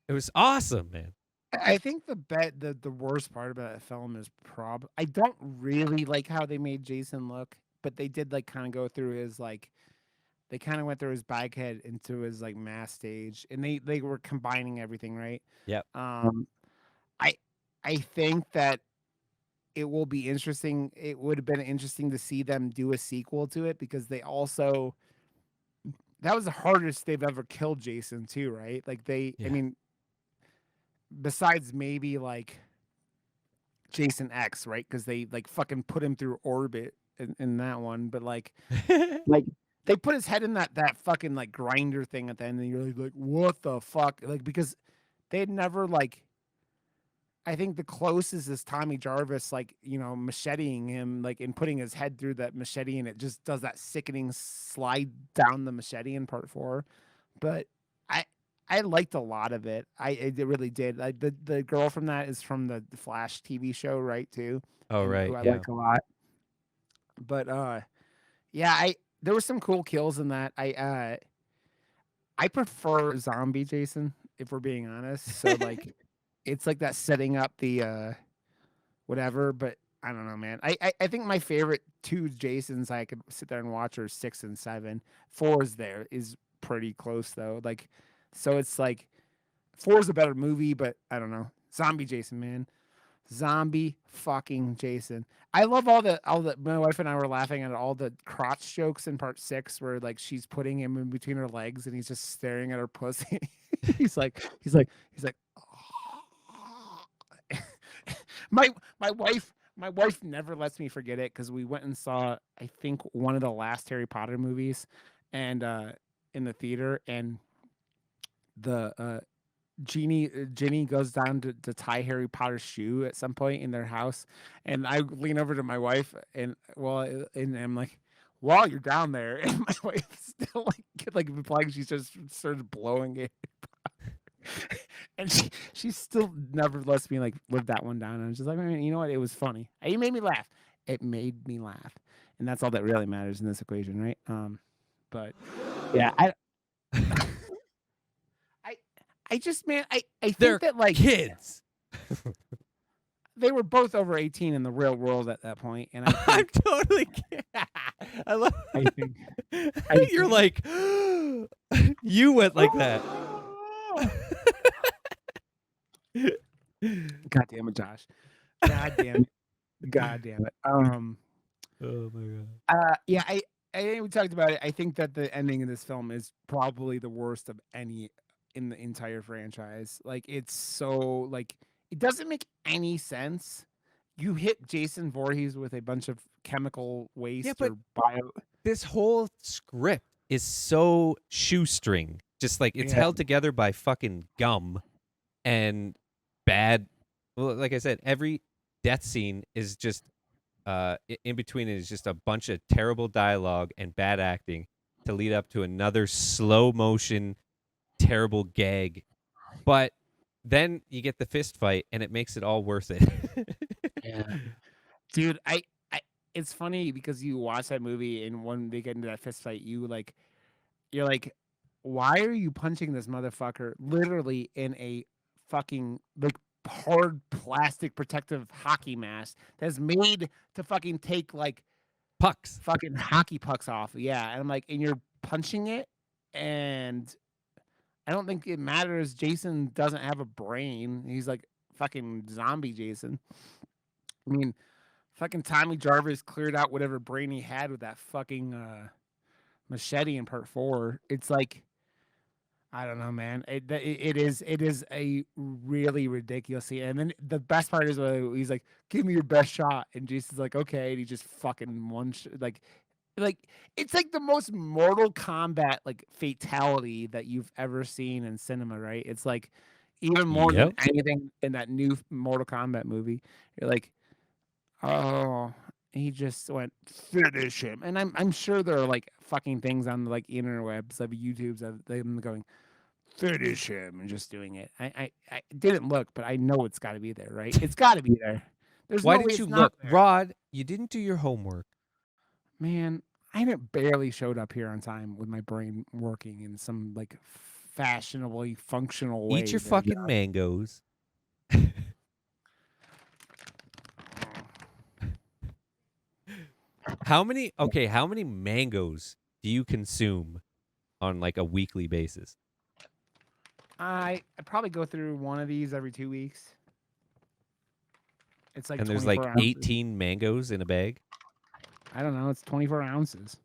It was awesome, man. I think the worst part about that film is I don't really like how they made Jason look, but they did like kind of go through his like they kind of went through his baghead into his like mass stage, and they were combining everything, right? Yep. I I think that it will be interesting. It would have been interesting to see them do a sequel to it because they also that was the hardest they've ever killed Jason too, right? Like I Yeah. mean, besides maybe like Jason X, right? Because they like fucking put him through orbit in that one, but like they put his head in that fucking like grinder thing at the end, and you're like what the fuck? Like because they had never like. I think the closest is Tommy Jarvis, like macheteing him, like and putting his head through that machete, and it just does that sickening slide down the machete in part 4. But I I liked a lot of it. I really did. The girl from that is from the Flash TV show, right? Too, Oh, and right. who I Yeah. like a lot. But yeah, I there were some cool kills in that. I prefer zombie Jason, if we're being honest. So like, it's like that setting up the whatever. But I don't know, man. I think my favorite two Jasons I could sit there and watch are 6 and 7. 4 is pretty close though. Like, so it's like 4 is a better movie, but I don't know. Zombie Jason, man. Zombie fucking Jason. I love all the my wife and I were laughing at all the crotch jokes in part 6 where like she's putting him in between her legs and he's just staring at her pussy. he's like my wife never lets me forget it because we went and saw I think one of the last Harry Potter movies and in the theater, and the Ginny goes down to tie Harry Potter's shoe at some point in their house, and I lean over to my wife and I'm like, while you're down there, and my wife still like replying, she just started blowing it, and she still never lets me like live that one down. And I'm just like, man, you know what? It was funny. It made me laugh. It made me laugh, and that's all that really matters in this equation, right? But yeah, I just man, I They're think that like kids. they were both over 18 in the real world at that point, and I'm totally kidding. I love. I think You're like, you went like that. God damn it, Josh. God damn it. God damn it. Oh my god. Yeah, I think we talked about it. I think that the ending of this film is probably the worst of any in the entire franchise. Like it's so like it doesn't make any sense. You hit Jason Voorhees with a bunch of chemical waste but or bio. This whole script is so shoestring. Just like it's held together by fucking gum and bad. Well, like I said, every death scene is just in between it is just a bunch of terrible dialogue and bad acting to lead up to another slow motion terrible gag. But then you get the fist fight and it makes it all worth it. Yeah. Dude, it's funny because you watch that movie and when they get into that fist fight, you're like, why are you punching this motherfucker literally in a fucking like hard plastic protective hockey mask that's made to fucking take like Pucks. fucking hockey pucks off. Yeah. And I'm like, and you're punching it and I don't think it matters. Jason doesn't have a brain. He's like fucking zombie Jason. I mean, fucking Tommy Jarvis cleared out whatever brain he had with that fucking machete in part 4. It's like I don't know, man. It is a really ridiculous scene. And then the best part is when he's like, "Give me your best shot," and Jason's like, "Okay," and he just fucking like it's like the most Mortal Kombat like fatality that you've ever seen in cinema, right? It's like even more than Yep. anything in that new Mortal Kombat movie. You're like, oh, he just went finish him, and I'm sure there are like fucking things on like interwebs of YouTube's of them going finish him and just doing it. I didn't look, but I know it's got to be there, right? It's got to be there. There's Why no way didn't you it's not look, there. Rod? You didn't do your homework. Man, I barely showed up here on time with my brain working in some like fashionably functional way. Eat your there, fucking Josh. mangoes. How many mangoes do you consume on like a weekly basis? I probably go through one of these every 2 weeks. It's like And there's 24 like ounces. 18 mangoes in a bag? I don't know. It's 24 ounces.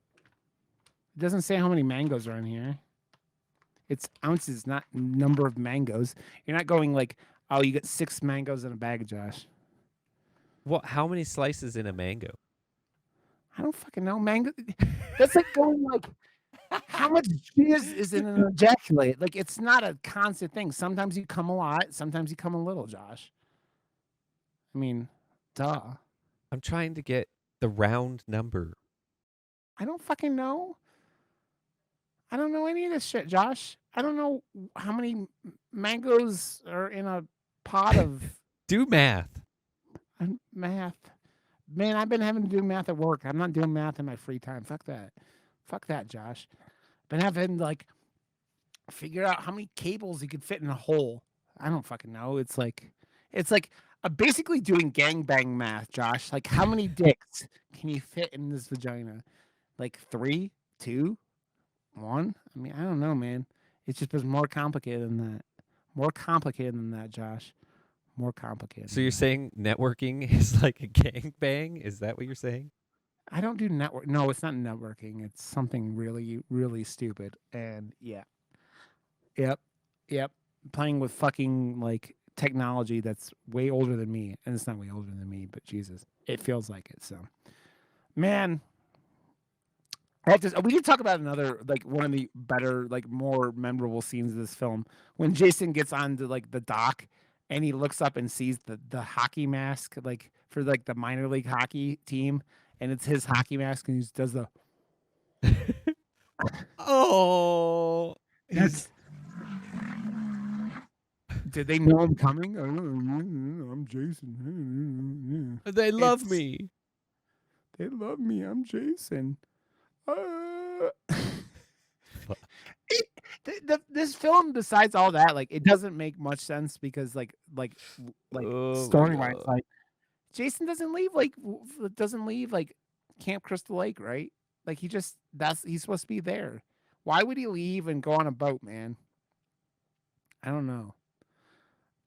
It doesn't say how many mangoes are in here. It's ounces, not number of mangoes. You're not going like, oh, you get 6 mangoes in a bag, Josh. What? How many slices in a mango? I don't fucking know. Mango. That's like going like, how much jizz is in an ejaculate? Like, it's not a constant thing. Sometimes you come a lot. Sometimes you come a little, Josh. I mean, duh. I'm trying to get the round number. I don't fucking know. I don't know any of this shit, Josh. I don't know how many mangoes are in a pot of Do math. math. Man, I've been having to do math at work. I'm not doing math in my free time. Fuck that. Fuck that, Josh. Been having to like figure out how many cables you could fit in a hole. I don't fucking know. It's like basically doing gangbang math, Josh. Like how many dicks can you fit in this vagina? Like 3, 2, 1? I mean, I don't know, man. It's just been more complicated than that. More complicated than that, Josh. More complicated. So than you're that. saying networking is like a gangbang? Is that what you're saying? I don't do network. No, it's not networking. It's something really, really stupid. And yeah, yep. Playing with fucking like technology that's way older than me, and it's not way older than me, but Jesus, it feels like it. So, man, I have to. We did talk about another like one of the better, like more memorable scenes of this film when Jason gets onto like the dock and he looks up and sees the hockey mask like for like the minor league hockey team, and it's his hockey mask, and he just does the Oh, That's. Did they know I'm coming? I'm Jason. they love It's- me. They love me. I'm Jason. This film, besides all that, like it doesn't make much sense because like Oh, storyline, God. like Jason doesn't leave like Camp Crystal Lake, right? Like he's supposed to be there. Why would he leave and go on a boat, man? I don't know.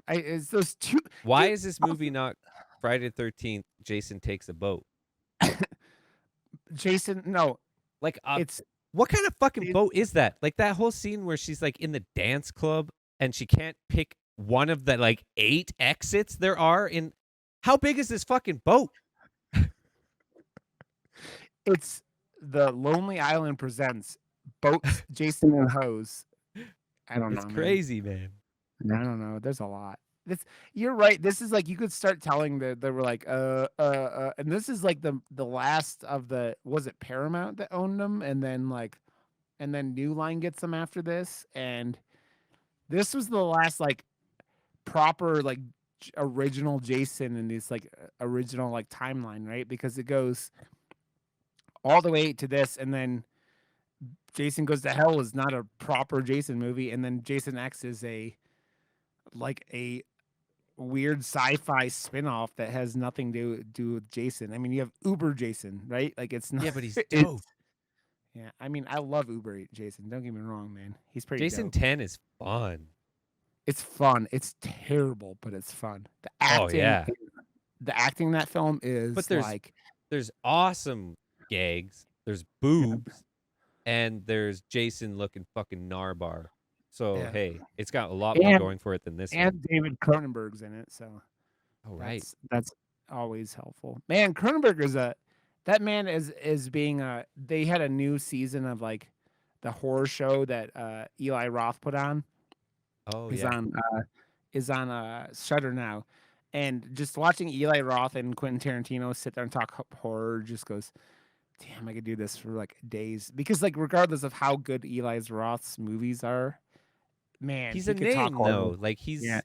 It's those two. Why Dude, is this movie not Friday the 13th? Jason takes a boat. Jason, no, Like, it's what kind of fucking it- boat is that? Like that whole scene where she's like in the dance club and she can't pick one of the like 8 exits there are in. How big is this fucking boat? it's the Lonely Island presents boats, Jason and Hose. I don't know. It's crazy, man. Man. I don't know. There's a lot. You're right. This is like you could start telling that they were like and this is like the last of the was it Paramount that owned them, and then New Line gets them after this, and this was the last like proper like original Jason and this like original like timeline, right? Because it goes all the way to this, and then Jason Goes to Hell is not a proper Jason movie, and then Jason X is a weird sci-fi spin-off that has nothing to do with Jason. I mean, you have Uber Jason, right? Like it's not. Yeah, but he's it's, dope. yeah, I mean, I love Uber Jason. Don't get me wrong, man. He's pretty Jason dope. 10 is fun. It's fun. It's terrible, but it's fun. The Oh, acting, yeah. the acting in that film is But there's awesome gags, there's boobs, and there's Jason looking fucking Narbar. So, Yeah. hey, it's got a lot more going for it than this one. and David Cronenberg's in it, so Oh, right. that's always helpful. Man, Cronenberg is that man is being they had a new season of like the horror show that Eli Roth put on. Oh, is yeah. on Shudder now, and just watching Eli Roth and Quentin Tarantino sit there and talk horror just goes, damn, I could do this for like days. Because like regardless of how good Eli Roth's movies are, man, He's he a could talk name, horror. though. Like, he's a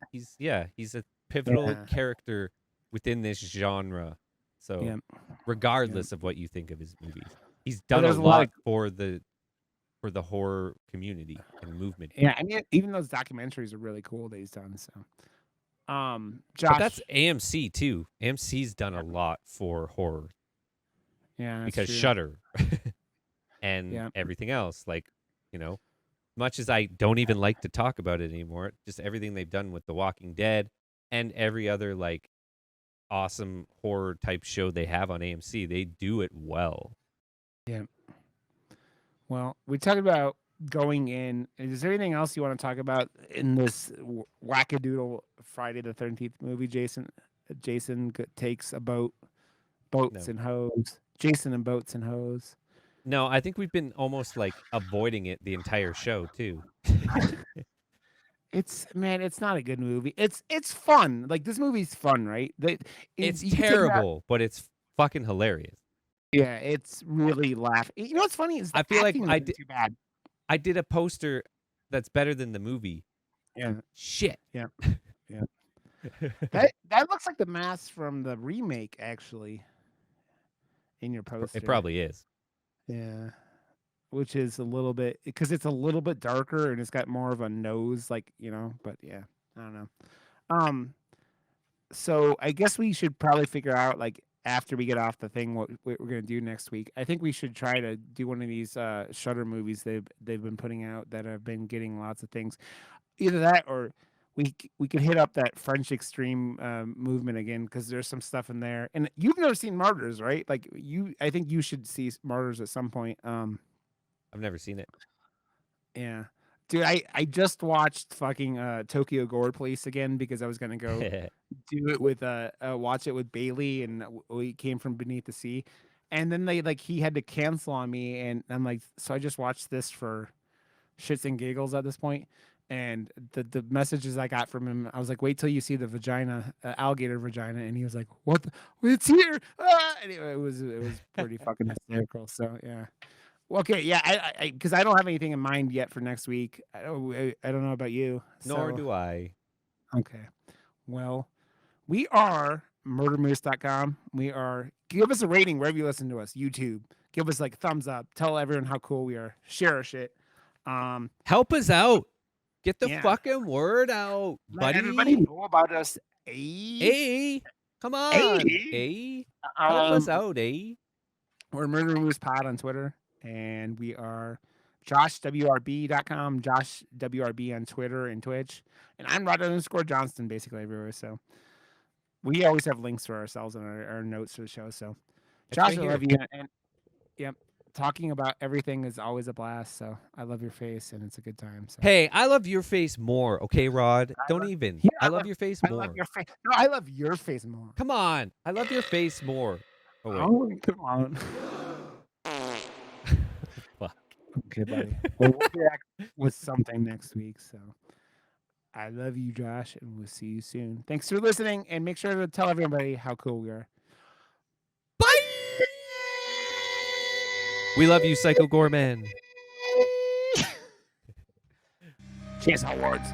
pivotal character within this genre. So, Yeah. regardless of what you think of his movies, he's But done a there's a lot lot for the horror community and movement. Yeah, I mean, even those documentaries are really cool that he's done. So, Josh, But that's AMC too. AMC's done a lot for horror yeah, that's because true. Shudder and everything else. Like, much as I don't even like to talk about it anymore, just everything they've done with The Walking Dead and every other like awesome horror type show they have on AMC, they do it well. Yeah. Well, we talked about going in. Is there anything else you want to talk about in this wackadoodle Friday the 13th movie? Jason takes a boats and hoes. Jason and boats and hoes. No, I think we've been almost like avoiding it the entire show too. It's not a good movie. It's fun. Like this movie's fun, right? It's terrible, but it's fucking hilarious. Yeah, it's really laughing. You know what's funny is I feel like too bad. I did a poster that's better than the movie. Yeah. Shit. Yeah. Yeah. that looks like the mask from the remake, actually. In your poster. It probably is. Yeah. Which is a little bit because it's a little bit darker and it's got more of a nose, like, but yeah, I don't know. So I guess we should probably figure out, like, after we get off the thing, what we're gonna do next week. I think we should try to do one of these Shudder movies they've been putting out that have been getting lots of things. Either that, or we could hit up that French extreme movement again, because there's some stuff in there. And you've never seen Martyrs, right? Like I think you should see Martyrs at some point. I've never seen it. Yeah. Dude, I just watched fucking Tokyo Gore Police again because I was gonna go do it with watch it with Bailey, and we came from Beneath the Sea, and then he had to cancel on me, and I'm like, so I just watched this for shits and giggles at this point. And the messages I got from him, I was like, wait till you see the vagina, alligator vagina, and he was like, what? It's here! Ah! Anyway, it was pretty fucking hysterical. So yeah. Okay, yeah, I because I don't have anything in mind yet for next week. I don't know about you. Nor do I. Okay. Well, we are murdermoose.com. Give us a rating wherever you listen to us. YouTube. Give us like thumbs up. Tell everyone how cool we are. Share our shit. Help us out. Get the fucking word out, buddy. Let everybody know about us. Hey, come on. Hey. Help us out, We're Murder Moose Pod on Twitter. And we are joshwrb.com, Josh WRB on Twitter and Twitch. And I'm Rod_Johnston basically everywhere. So we always have links for ourselves in our notes for the show. So Josh, I love you. And yep, talking about everything is always a blast. So I love your face and it's a good time. So. Hey, I love your face more. Okay, Rod? I love your face more. I love your face. No, I love your face more. Come on. I love your face more. Oh, come on. Fuck. Okay, buddy. Well, we'll be back with something next week. So I love you, Josh, and we'll see you soon. Thanks for listening, and make sure to tell everybody how cool we are. Bye. We love you, Psycho Gorman. Cheers, awards.